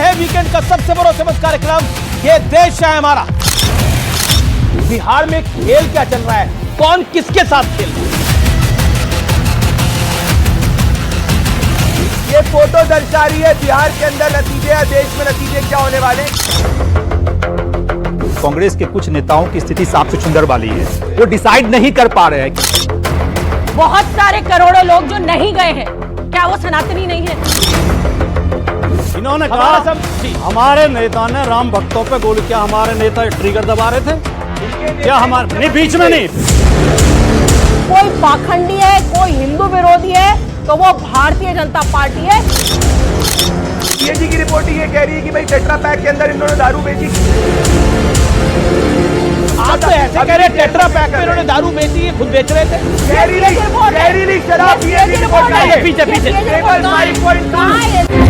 है वीकेंड का सबसे भरोसेमंद कार्यक्रम ये देश है हमारा। बिहार में खेल क्या चल रहा है, कौन किसके साथ खेल रहा है, ये फोटो दर्शा रही है बिहार के अंदर नतीजे या देश में नतीजे क्या होने वाले। कांग्रेस के कुछ नेताओं की स्थिति साफ सुंदर वाली है, वो डिसाइड नहीं कर पा रहे हैं। बहुत सारे करोड़ों लोग जो नहीं गए हैं, क्या वो सनातनी नहीं है? इन्होंने कहा हमारे नेता ने राम भक्तों पे गोली, क्या हमारे नेता ट्रिगर दबा रहे थे? क्या हमारे नहीं, बीच में नहीं। कोई पाखंडी है, कोई हिंदू विरोधी है तो वो भारतीय जनता पार्टी है। सीएजी की रिपोर्ट ये कह रही है कि भाई टेट्रा पैक के अंदर इन्होंने दारू बेची। आप तो ऐसे कह रहे हैं टेट्रा पैक में इन्होंने दारू बेची है, खुद बेच रहे थे। जहरीली शराब सीएजी की रिपोर्ट है। पीछे पीछे टेबल 5.2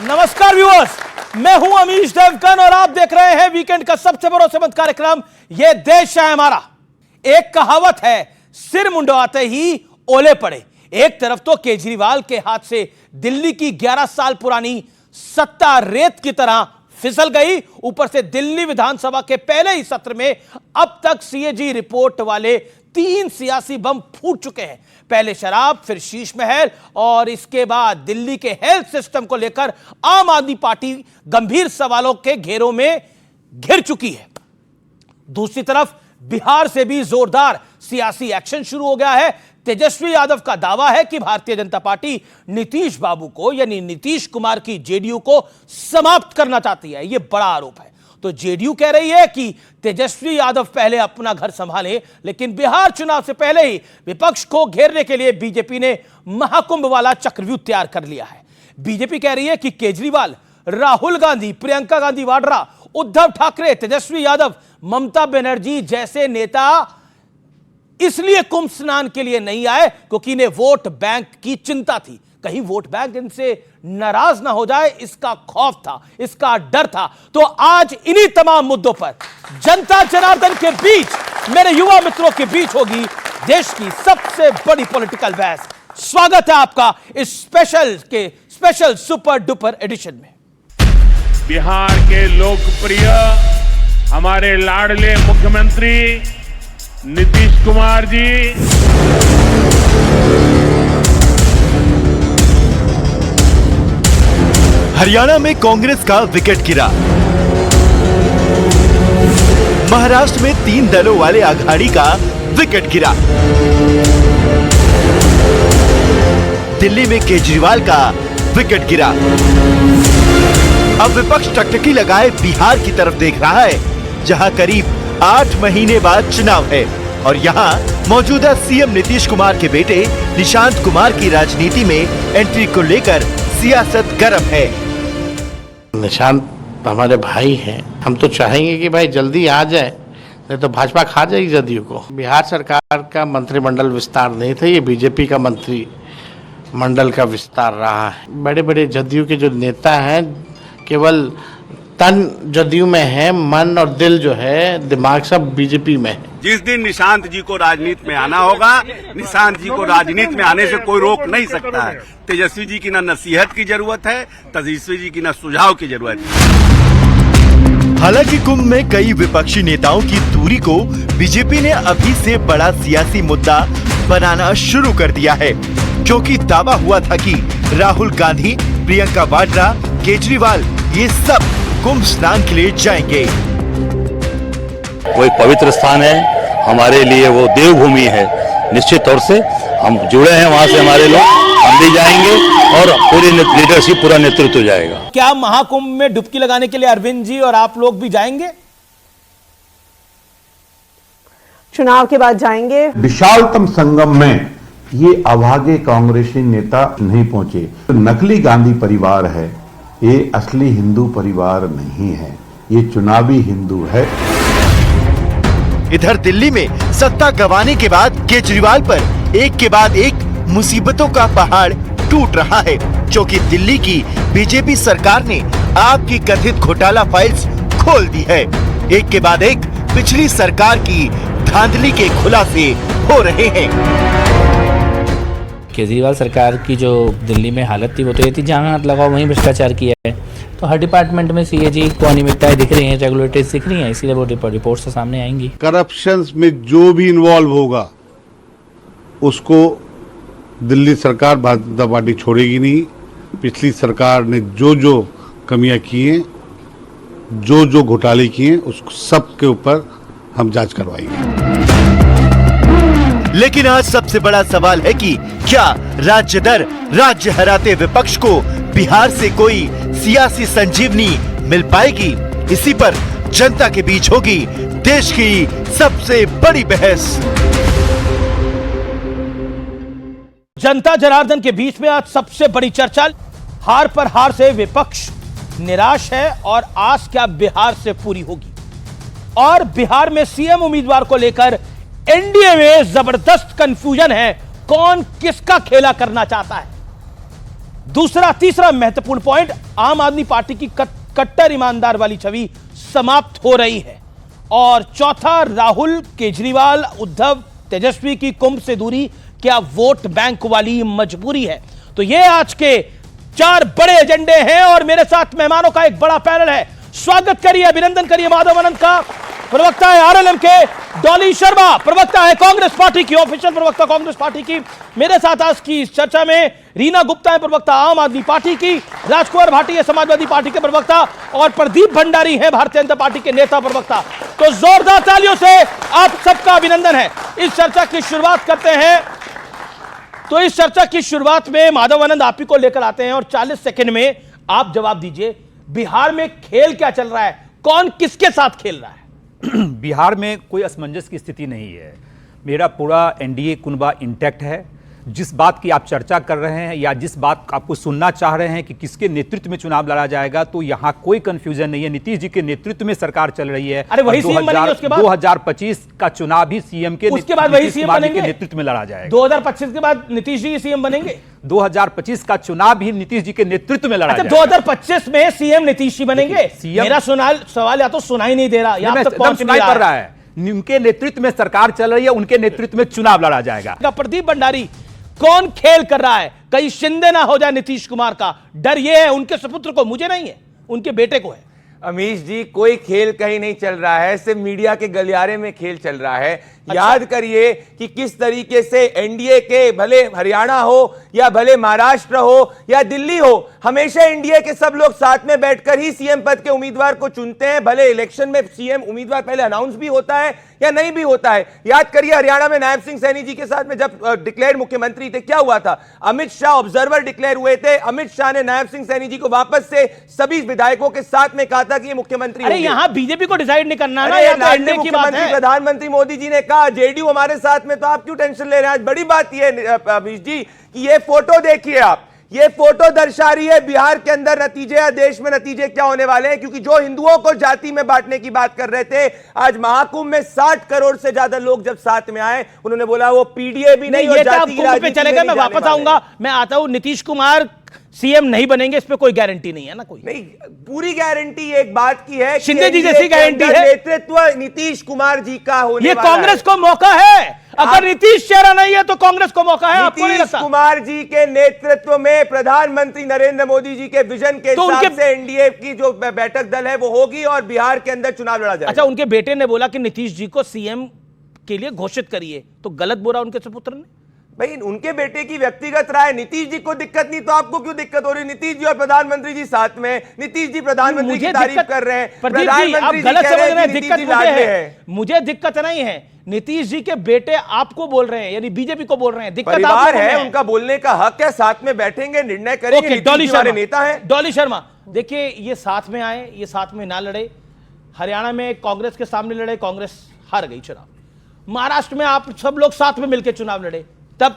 नमस्कार व्यूअर्स, मैं हूं अमीश देवगन और आप देख रहे हैं वीकेंड का सबसे भरोसेमंद कार्यक्रम ये देश है हमारा। एक कहावत है, सिर मुंडवाते ही ओले पड़े। एक तरफ तो केजरीवाल के हाथ से दिल्ली की 11 साल पुरानी सत्ता रेत की तरह फिसल गई, ऊपर से दिल्ली विधानसभा के पहले ही सत्र में अब तक सीएजी रिपोर्ट वाले 3 सियासी बम फूट चुके हैं। पहले शराब, फिर शीश महल और इसके बाद दिल्ली के हेल्थ सिस्टम को लेकर आम आदमी पार्टी गंभीर सवालों के घेरों में घिर चुकी है। दूसरी तरफ बिहार से भी जोरदार सियासी एक्शन शुरू हो गया है। तेजस्वी यादव का दावा है कि भारतीय जनता पार्टी नीतीश बाबू को यानी नीतीश कुमार की जेडीयू को समाप्त करना चाहती है। यह बड़ा आरोप है। तो जेडीयू कह रही है कि तेजस्वी यादव पहले अपना घर संभाले, लेकिन बिहार चुनाव से पहले ही विपक्ष को घेरने के लिए बीजेपी ने महाकुंभ वाला चक्रव्यूह तैयार कर लिया है। बीजेपी कह रही है कि केजरीवाल, राहुल गांधी, प्रियंका गांधी वाड्रा, उद्धव ठाकरे, तेजस्वी यादव, ममता बनर्जी जैसे नेता इसलिए कुंभ स्नान के लिए नहीं आए क्योंकि इन्हें वोट बैंक की चिंता थी। कहीं वोट बैंक इनसे नाराज ना हो जाए, इसका खौफ था, इसका डर था। तो आज इन्हीं तमाम मुद्दों पर जनता जनार्दन के बीच, मेरे युवा मित्रों के बीच होगी देश की सबसे बड़ी पॉलिटिकल बहस। स्वागत है आपका इस स्पेशल सुपर डुपर एडिशन में। बिहार के लोकप्रिय हमारे लाडले मुख्यमंत्री नीतीश कुमार जी, हरियाणा में कांग्रेस का विकेट गिरा। महाराष्ट्र में 3 दलों वाले अघाड़ी का विकेट गिरा। दिल्ली में केजरीवाल का विकेट गिरा। अब विपक्ष टकटकी लगाए बिहार की तरफ देख रहा है, जहां करीब 8 महीने बाद चुनाव है और यहां मौजूदा सीएम नीतीश कुमार के बेटे निशांत कुमार की राजनीति में एंट्री को लेकर सियासत गर्म है। निशांत हमारे भाई हैं, हम तो चाहेंगे कि भाई जल्दी आ जाए, नहीं तो भाजपा खा जाएगी जदयू को। बिहार सरकार का मंत्रिमंडल विस्तार नहीं था, ये बीजेपी का मंत्रिमंडल का विस्तार रहा है। बड़े बड़े जदयू के जो नेता हैं केवल तन जदयू में है, मन और दिल जो है, दिमाग सब बीजेपी में है। जिस दिन निशांत जी को राजनीति में आना होगा, निशांत जी को राजनीति में आने से कोई रोक नहीं सकता है। तेजस्वी जी की ना नसीहत की जरूरत है, तेजस्वी जी की ना सुझाव की जरूरत है। हालांकि कुंभ में कई विपक्षी नेताओं की दूरी को बीजेपी ने अभी से बड़ा सियासी मुद्दा बनाना शुरू कर दिया है, क्योंकि दावा हुआ था कि राहुल गांधी, प्रियंका वाड्रा, केजरीवाल ये सब कुंभ स्नान के लिए जाएंगे। वो एक पवित्र स्थान है हमारे लिए, वो देवभूमि है। निश्चित तौर से हम जुड़े हैं वहां से, हमारे लोग, हम भी जाएंगे और पूरी लीडरशिप, पूरा नेतृत्व जाएगा। क्या महाकुंभ में डुबकी लगाने के लिए अरविंद जी और आप लोग भी जाएंगे? चुनाव के बाद जाएंगे। विशालतम संगम में ये अभागे कांग्रेसी नेता नहीं पहुंचे। नकली गांधी परिवार है, ये असली हिंदू परिवार नहीं है, ये चुनावी हिंदू है। इधर दिल्ली में सत्ता गंवाने के बाद केजरीवाल पर एक के बाद एक मुसीबतों का पहाड़ टूट रहा है, क्योंकि दिल्ली की बीजेपी सरकार ने आपकी कथित घोटाला फाइल्स खोल दी है। एक के बाद एक पिछली सरकार की धांधली के खुलासे हो रहे हैं। केजरीवाल सरकार की जो दिल्ली में हालत थी वो तो ये थी जहाँ हाथ लगाओ वहीं भ्रष्टाचार किया है। तो हर डिपार्टमेंट में सीएजी को अनियमितताएं दिख रही हैं, रेगुलेटरीज दिख रही हैं, इसीलिए वो रिपोर्ट्स तो सामने आएंगी। करप्शन में जो भी इन्वॉल्व होगा उसको दिल्ली सरकार भारतीय जनता पार्टी छोड़ेगी नहीं। पिछली सरकार ने जो जो कमियां की हैं, जो जो घोटाले किए हैं, उस सब के ऊपर हम जांच करवाएंगे। लेकिन आज सबसे बड़ा सवाल है कि क्या राज्य दर राज्य हराते विपक्ष को बिहार से कोई सियासी संजीवनी मिल पाएगी? इसी पर जनता के बीच होगी देश की सबसे बड़ी बहस। जनता जनार्दन के बीच में आज सबसे बड़ी चर्चा। हार पर हार से विपक्ष निराश है और आस क्या बिहार से पूरी होगी। और बिहार में सीएम उम्मीदवार को लेकर एनडीए में जबरदस्त कंफ्यूजन है, कौन किसका खेला करना चाहता है। दूसरा तीसरा महत्वपूर्ण पॉइंट, आम आदमी पार्टी की कट्टर ईमानदार वाली छवि समाप्त हो रही है। और चौथा, राहुल, केजरीवाल, उद्धव, तेजस्वी की कुंभ से दूरी क्या वोट बैंक वाली मजबूरी है? तो ये आज के 4 बड़े एजेंडे हैं और मेरे साथ मेहमानों का एक बड़ा पैनल है। स्वागत करिए, अभिनंदन करिए माधव अनंत का। प्रवक्ता है आरएलएम के डॉली शर्मा, प्रवक्ता है कांग्रेस पार्टी की, ऑफिशियल प्रवक्ता कांग्रेस पार्टी की। मेरे साथ आज की इस चर्चा में रीना गुप्ता है, प्रवक्ता आम आदमी पार्टी की, राजकुमार भाटी समाजवादी पार्टी के प्रवक्ता और प्रदीप भंडारी है भारतीय जनता पार्टी के नेता प्रवक्ता। तो जोरदार तालियों से आप सबका अभिनंदन है। इस चर्चा की शुरुआत करते हैं। तो इस चर्चा की शुरुआत में माधव आनंद आप ही को लेकर आते हैं और 40 सेकंड में आप जवाब दीजिए, बिहार में खेल क्या चल रहा है, कौन किसके साथ खेल रहा है? बिहार में कोई असमंजस की स्थिति नहीं है। मेरा पूरा एनडीए कुनबा इंटैक्ट है। जिस बात की आप चर्चा कर रहे हैं या जिस बात आपको सुनना चाह रहे हैं कि किसके नेतृत्व में चुनाव लड़ा जाएगा, तो यहाँ कोई कंफ्यूजन नहीं है। नीतीश जी के नेतृत्व में सरकार चल रही है। अरे वही सीएम बनेंगे उसके बाद? 2025 का चुनाव भी सीएम के उसके बाद वही सीएम बनेंगे, नेतृत्व में लड़ा जाएगा। 2025 के बाद नीतीश जी सीएम बनेंगे। 2025 का चुनाव भी नीतीश जी के नेतृत्व में लड़ा जाएगा। 2025 में सीएम नीतीश जी बनेंगे? मेरा सवाल या तो सुनाई नहीं दे रहा या अब तक पहुंच नहीं पड़ रहा है। उनके नेतृत्व में सरकार चल रही है, उनके नेतृत्व में चुनाव लड़ा जाएगा। प्रदीप भंडारी, कौन खेल कर रहा है? कहीं शिंदे ना हो जाए नीतीश कुमार का डर ये है। उनके सुपुत्र को, मुझे नहीं है, उनके बेटे को है। अमीश जी, कोई खेल कहीं नहीं चल रहा है, सिर्फ मीडिया के गलियारे में खेल चल रहा है। याद करिए कि किस तरीके से एनडीए के, भले हरियाणा हो या भले महाराष्ट्र हो या दिल्ली हो, हमेशा एनडीए के सब लोग साथ में बैठकर ही सीएम पद के उम्मीदवार को चुनते हैं। भले इलेक्शन में सीएम उम्मीदवार पहले अनाउंस भी होता है या नहीं भी होता है। याद करिए हरियाणा में नायब सिंह सैनी जी के साथ में जब डिक्लेयर मुख्यमंत्री थे, क्या हुआ था? अमित शाह ऑब्जर्वर डिक्लेयर हुए थे। अमित शाह ने नायब सिंह सैनी जी को वापस से सभी विधायकों के साथ में कहा था कि ये मुख्यमंत्री। अरे यहाँ बीजेपी को डिसाइड नहीं करना ना, या तो एनडीए की बात है। प्रधानमंत्री मोदी जी ने कहा जेडीयू हमारे साथ में, तो आप क्यों टेंशन ले रहे हैं? आज बड़ी बात यह है अमीश जी कि ये फोटो देखिए आप, ये फोटो दर्शा रही है बिहार के अंदर नतीजे या देश में नतीजे क्या होने वाले हैं। क्योंकि जो हिंदुओं को जाति में बांटने की बात कर रहे थे, आज महाकुंभ में 60 करोड़ से ज्यादा लोग जब साथ में आए, उन्होंने बोला वो पीडीए भी नहीं, ये जाति की राजनीति पे चलेगा। मैं वापस आऊंगा, मैं आता हूं। नीतीश कुमार सीएम नहीं बनेंगे, इस पे कोई गारंटी नहीं है ना? कोई नहीं, पूरी गारंटी एक बात की है, शिंदे जी जैसी गारंटी है। नेतृत्व नीतीश कुमार जी का होने वाला है। ये कांग्रेस को मौका है। अगर नीतीश चेहरा नहीं है तो कांग्रेस को मौका है। आपको नहीं लगता? नीतीश कुमार जी के नेतृत्व में प्रधानमंत्री नरेंद्र मोदी जी के विजन के हिसाब से एनडीए की जो बैठक दल है वो होगी और बिहार के अंदर चुनाव लड़ा जाएगा। अच्छा, उनके बेटे ने बोला कि नीतीश जी को सीएम के लिए घोषित करिए, तो गलत बोला उनके सुपुत्र ने? भाई उनके बेटे की व्यक्तिगत राय, नीतीश जी को दिक्कत नहीं तो आपको क्यों दिक्कत हो रही? नीतीश जी और प्रधानमंत्री जी साथ में, नीतीश जी प्रधानमंत्री की तारीफ कर रहे हैं, प्रधानमंत्री जी कह रहे हैं दिक्कत मुझे है। मुझे दिक्कत नहीं है, नीतीश जी के बेटे आपको बोल रहे हैं, यानी बीजेपी को बोल रहे हैं। दिक्कत परिवार है, उनका बोलने का हक है, साथ में बैठेंगे, निर्णय करेंगे। डॉली शर्मा नेता है। डॉली शर्मा, देखिए ये साथ में आए, ये साथ में ना लड़े। हरियाणा में कांग्रेस के सामने लड़े, कांग्रेस हार गई चुनाव। महाराष्ट्र में आप सब लोग साथ में मिलकर चुनाव लड़े, तब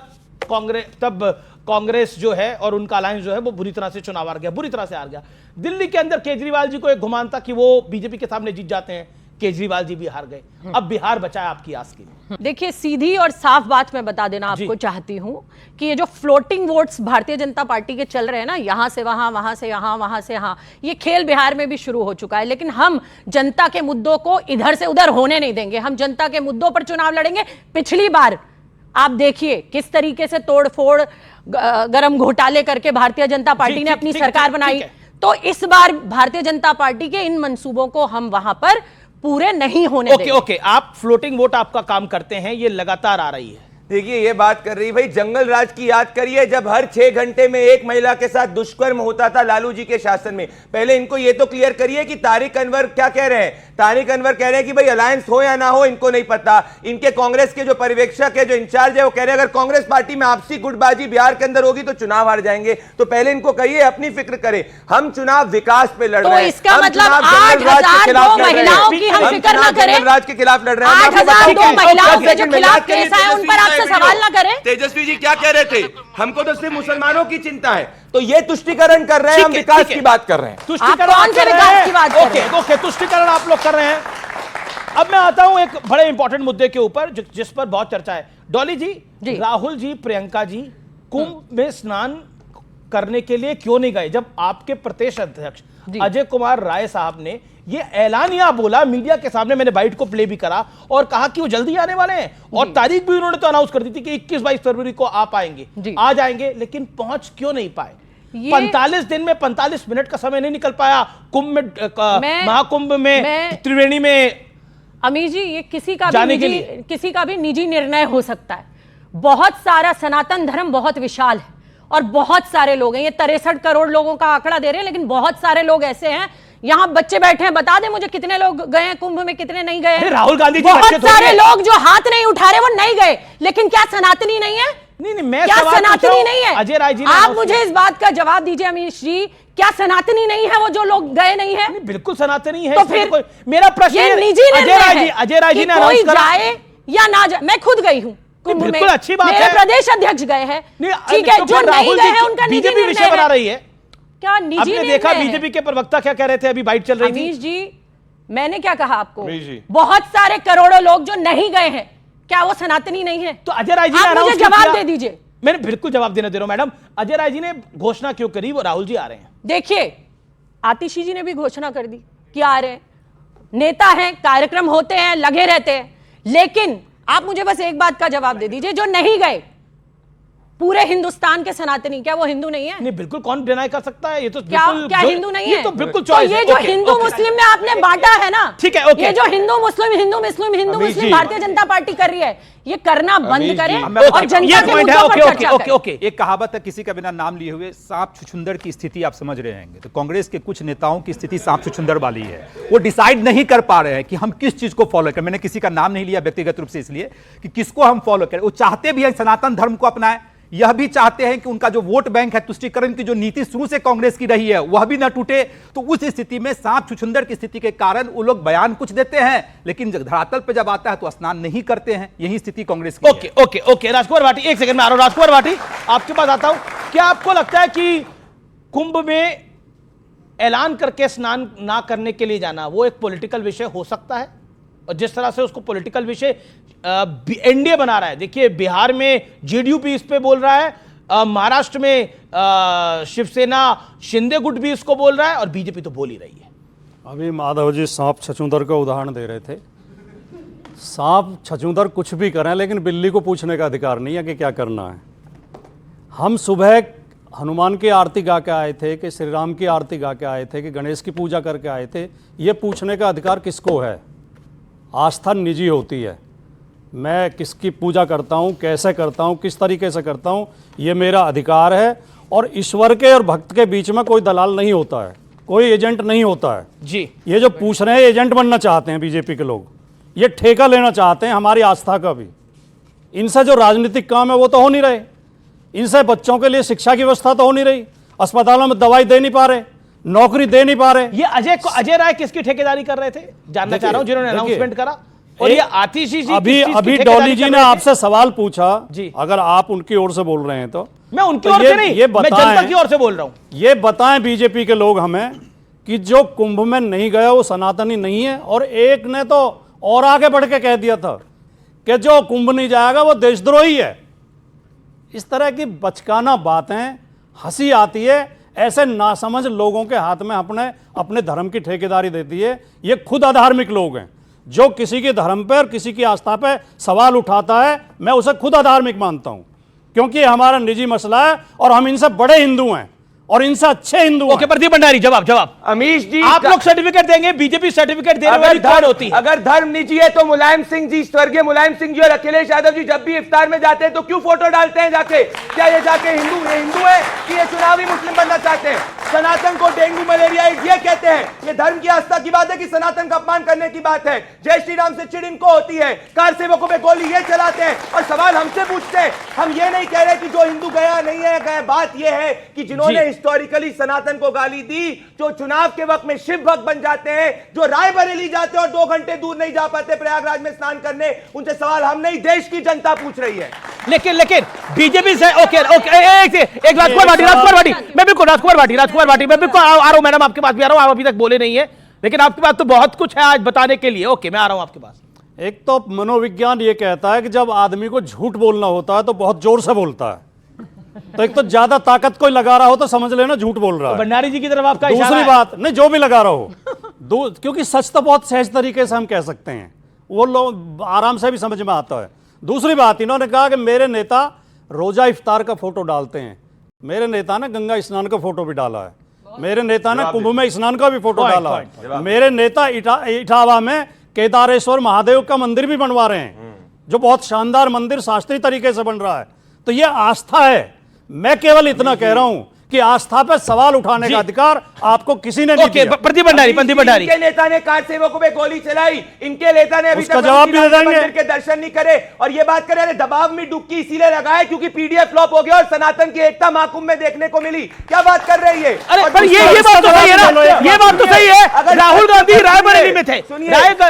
कांग्रेस जो है और उनका अलायंस जो है वो बुरी तरह से चुनाव हार गया, बुरी तरह से हार गया। दिल्ली के अंदर केजरीवाल जी को एक घुमान था कि वो बीजेपी के सामने जीत जाते हैं, केजरीवाल जी भी हार गए, अब बिहार बचा है आपकी आस के लिए। देखिए, सीधी और साफ बात मैं बता देना आपको चाहती हूं कि ये जो floating votes Bharatiya Janata party के चल रहे हैं ना, यहां से वहां, वहां से यहां, वहां से यहां, ये खेल बिहार में भी शुरू हो चुका है। लेकिन हम जनता के मुद्दों को इधर से उधर होने नहीं देंगे। हम जनता के मुद्दों पर चुनाव लड़ेंगे। पिछली बार आप देखिए किस तरीके से तोड़फोड़, गरम घोटाले करके भारतीय जनता पार्टी ने अपनी सरकार बनाई। तो इस बार भारतीय जनता पार्टी के इन मंसूबों को हम वहां पर पूरे नहीं होने देंगे। ओके, आप फ्लोटिंग वोट आपका काम करते हैं, ये लगातार आ रही है। देखिए, ये बात कर रही भाई जंगल राज की याद करिए, जब हर 6 घंटे में एक महिला के साथ दुष्कर्म होता था लालू जी के शासन में। पहले इनको ये तो क्लियर करिए कि तारिक अनवर क्या कह रहे हैं। तारिक अनवर कह रहे हैं कि भाई अलायंस हो या ना हो इनको नहीं पता। इनके कांग्रेस के जो पर्यवेक्षक है, जो इंचार्ज है, वो कह रहे हैं अगर कांग्रेस पार्टी में आपसी गुटबाजी बिहार के अंदर होगी तो चुनाव हार जाएंगे। तो पहले इनको कहिए अपनी फिक्र करें। हम चुनाव विकास पे लड़ रहे हैं। इसका मतलब 8,002 महिलाओं की हम फिक्र ना करें, राज के खिलाफ लड़ रहे हैं। 8,002 महिलाओं के जो खिलाफ केस आए उन पर आपसे सवाल ना करें। तेजस्वी जी क्या कह रहे थे, हमको तो सिर्फ मुसलमानों की चिंता है। तो ये तुष्टिकरण कर रहे हैं, हम विकास की बात कर रहे हैं। तुष्टिकरण कौन से विकास की बात कर रहे हैं? ओके, तुष्टिकरण आप लोग कर रहे हैं। अब मैं आता हूं एक बड़े इंपॉर्टेंट मुद्दे के ऊपर जिस पर बहुत चर्चा है। डॉली जी, राहुल जी, प्रियंका जी कुंभ में स्नान करने के लिए क्यों नहीं गए, जब आपके प्रदेश अध्यक्ष अजय कुमार राय साहब ने ये ऐलानिया बोला मीडिया के सामने, मैंने बाइट को प्ले भी करा और कहा कि वो जल्दी आने वाले हैं और तारीख भी उन्होंने तो अनाउंस कर दी थी कि 21-22 फरवरी को आप आएंगे, आ जाएंगे, लेकिन पहुंच क्यों नहीं पाए? 45 दिन में 45 मिनट का समय नहीं निकल पाया कुंभ में, महाकुंभ में, त्रिवेणी में। अमीर जी, ये किसी का भी निजी निर्णय हो सकता है। बहुत सारा सनातन धर्म बहुत विशाल है और बहुत सारे लोग हैं। ये 63 करोड़ लोगों का आंकड़ा दे रहे हैं, लेकिन बहुत सारे लोग ऐसे हैं, यहाँ बच्चे बैठे हैं, बता दे मुझे कितने लोग गए हैं कुंभ में, कितने नहीं गए? राहुल गांधी जी बहुत सारे लोग जो हाथ नहीं उठा रहे वो नहीं गए, लेकिन क्या सनातनी नहीं है? नहीं, मैं क्या सनातनी नहीं है? अजय राय जी, आप मुझे इस बात का जवाब दीजिए अमीश जी, क्या सनातनी नहीं है वो जो लोग गए नहीं है? बिल्कुल सनातनी है। तो फिर मेरा प्रश्न ये निजी अजय राय जी ने कोई जाए या ना जाए। मैं खुद गई हूँ कुंभ में, अच्छी बात मेरे प्रदेश अध्यक्ष गए हैं, ठीक है, जो नहीं गए हैं उनका निजी बीजेपी विषय बना रही है। क्या निजी आपने देखा बीजेपी के प्रवक्ता क्या कह रहे थे, अभी बाइट चल रही थी। अमीश जी, मैंने क्या कहा आपको, बहुत सारे करोड़ों लोग जो नहीं गए हैं, क्या वो सनातनी नहीं है? तो अजय राय जी ने मुझे जवाब दे दीजिए। मैंने बिल्कुल जवाब देने दे रहा हूं मैडम। अजय राय जी ने घोषणा क्यों करी, वो राहुल जी आ रहे हैं? देखिए, आतिशी जी ने भी घोषणा कर दी कि आ रहे हैं, नेता हैं, कार्यक्रम होते हैं, लगे रहते हैं, लेकिन आप मुझे बस एक बात का जवाब दे दीजिए, जो नहीं गए पूरे हिंदुस्तान के सनातनी, क्या वो हिंदू नहीं है? नहीं, बिल्कुल, कौन डिनाई कर सकता है? ये तो क्या हिंदू नहीं है? ये तो बिल्कुल चॉइस है। ये जो हिंदू मुस्लिम में आपने बांटा है ना, ठीक है, ओके, ये जो हिंदू मुस्लिम भारतीय जनता पार्टी कर रही है, ये करना बंद करें और जनता के मुद्दों पर चर्चा करें। ओके, एक कहावत है, किसी का बिना नाम लिए हुए सांप छुछुंदर की स्थिति आप समझ रहे होंगे। तो कांग्रेस के कुछ नेताओं की स्थिति सांप छुछुंदर वाली है। वो डिसाइड नहीं कर पा रहे हैं कि हम किस चीज को फॉलो करें। मैंने किसी का नाम नहीं लिया व्यक्तिगत रूप से, इसलिए कि किसको हम फॉलो करें। वो चाहते भी हैं सनातन धर्म को अपनाएं, यह भी चाहते हैं कि उनका जो वोट बैंक है, तुष्टीकरण की जो नीति शुरू से कांग्रेस की रही है, वह भी न टूटे। तो उस स्थिति में सांप छुछुंदर की स्थिति के कारण वो लोग बयान कुछ देते हैं, लेकिन धरातल पे जब आता है तो स्नान नहीं करते हैं। यही स्थिति कांग्रेस की है। ओके, राजकुमार भाटी, एक सेकंड में आ रहा हूं। राजकुमार भाटी, आपके पास आता हूं। क्या आपको लगता है कि कुंभ में ऐलान करके स्नान ना करने के लिए जाना वो एक पॉलिटिकल विषय हो सकता है? और जिस तरह से उसको पॉलिटिकल विषय एनडीए बना रहा है, देखिए बिहार में जेडीयू भी इस पे बोल रहा है, महाराष्ट्र में शिवसेना शिंदे गुट भी इसको बोल रहा है और बीजेपी तो बोल ही रही है। अभी माधव जी सांप छछूंदर का उदाहरण दे रहे थे। सांप छछूंदर कुछ भी करें, लेकिन बिल्ली को पूछने का अधिकार नहीं है कि क्या करना है। हम सुबह हनुमान की आरती गा के आए थे कि श्री राम की आरती गा के आए थे कि गणेश की पूजा करके आए थे। ये पूछने का अधिकार किसको है? आस्था निजी होती है। मैं किसकी पूजा करता हूँ, कैसे करता हूँ, किस तरीके से करता हूँ, ये मेरा अधिकार है। और ईश्वर के और भक्त के बीच में कोई दलाल नहीं होता है, कोई एजेंट नहीं होता है जी। ये जो पूछ रहे हैं, एजेंट बनना चाहते हैं बीजेपी के लोग, ये ठेका लेना चाहते हैं हमारी आस्था का भी। इनसे जो राजनीतिक काम है वो तो हो नहीं रहे, इनसे बच्चों के लिए शिक्षा की व्यवस्था तो हो नहीं रही, अस्पतालों में दवाई दे नहीं पा रहे, नौकरी दे नहीं पा रहे। ये अजय राय किसकी ठेकेदारी कर रहे थे, जानना चाह रहा हूं, जिन्होंने अनाउंसमेंट करा। और ये आतिशी जी अभी डॉली जी ने आपसे सवाल पूछा जी, अगर आप उनकी ओर से बोल रहे हैं तो मैं उनकी ओर से नहीं, मैं जनता की ओर से बोल रहा हूं। ये बताएं बीजेपी के लोग हमें कि जो कुंभ में नहीं गया वो सनातनी नहीं है, और एक ने तो और आगे बढ़ के कह दिया था कि जो कुंभ नहीं जाएगा वो देशद्रोही है। इस तरह की बचकाना बातें, हंसी आती है। ऐसे नासमझ लोगों के हाथ में अपने धर्म की ठेकेदारी देती है। ये खुद अधार्मिक लोग हैं। जो किसी के धर्म पर और किसी की आस्था पर सवाल उठाता है, मैं उसे खुद अधार्मिक मानता हूं, क्योंकि ये हमारा निजी मसला है और हम इनसे बड़े हिंदू हैं और इनसे अच्छे हिंदू हैं। ओके, प्रदीप भंडारी जवाब। अमीश जी, आप लोग सर्टिफिकेट देंगे, बीजेपी सर्टिफिकेट देने वाली कौन होती है? अगर धर्म निजी है तो मुलायम सिंह जी, स्वर्गीय मुलायम सिंह जी और अखिलेश यादव जी जब भी इफ्तार में जाते हैं तो क्यों फोटो डालते हैं जाके? क्या ये जाके हिंदू है कि ये चुनावी मुस्लिम बनना चाहते हैं? सनातन को डेंगू मलेरिया ये कहते हैं। ये धर्म की आस्था की बात है कि सनातन का अपमान करने की बात है? जय श्री राम से चिड़ इनको होती है, कार सेवकों पे गोली ये चलाते हैं और सवाल हमसे पूछते हैं। हम ये नहीं कह रहे कि जो हिंदू गया नहीं है गया, बात ये है कि जिन्होंने हिस्टोरिकली सनातन को गाली दी, जो चुनाव के वक्त में शिव भक्त बन जाते हैं, जो रायबरेली जाते हैं और 2 घंटे दूर नहीं जा पाते प्रयागराज में स्नान करने, उनसे सवाल हम नहीं, देश की जनता पूछ रही है। लेकिन बीजेपी से ओके एक राजकुमार भाटी, मैं बिल्कुल राजकुमार भाटी मैं बिल्कुल आ रहा हूं मैडम, आपके पास भी आ रहा हूं। आप अभी तक बोले नहीं है, लेकिन आपके पास तो बहुत कुछ है आज बताने के लिए। ओके, मैं आ रहा हूं आपके पास। एक तो मनोविज्ञान ये कहता है कि जब आदमी को झूठ बोलना होता है तो बहुत जोर से बोलता है। तो एक तो ज्यादा ताकत कोई लगा रहा हो तो समझ लेना झूठ बोल रहा है। भंडारी जी की तरफ आपका दूसरी बात नहीं, जो भी लगा रहा हो क्योंकि सच तो बहुत सहज तरीके से हम कह सकते हैं, वो लोग आराम से भी समझ में आता है। दूसरी बात, इन्होंने कहा कि मेरे नेता रोजा इफ्तार का फोटो डालते हैं। मेरे नेता ने गंगा स्नान का फोटो भी डाला है, मेरे नेता ने कुंभ में स्नान का भी फोटो डाला है, मेरे नेता इटावा में केदारेश्वर महादेव का मंदिर भी बनवा रहे हैं, जो बहुत शानदार मंदिर शास्त्रीय तरीके से बन रहा है। तो ये आस्था है। मैं केवल इतना कह रहा हूं कि आस्था पर सवाल उठाने का अधिकार आपको किसी ने नहीं दिया। प्रदीप भंडारी इनके नेता ने कार सेवकों पे गोली चलाई, इनके नेता ने अभी तक जवाब भी दे देंगे। मंदिर के दर्शन नहीं करे और ये बात करे दबाव में डुबकी इसीलिए लगाए क्योंकि पीडीएफ फ्लॉप हो गया और सनातन की एकता महाकुंभ में देखने को मिली। क्या बात कर रही है? अरे पर ये बात तो सही है ना, ये बात तो सही है। राहुल गांधी रायबरेली में थे,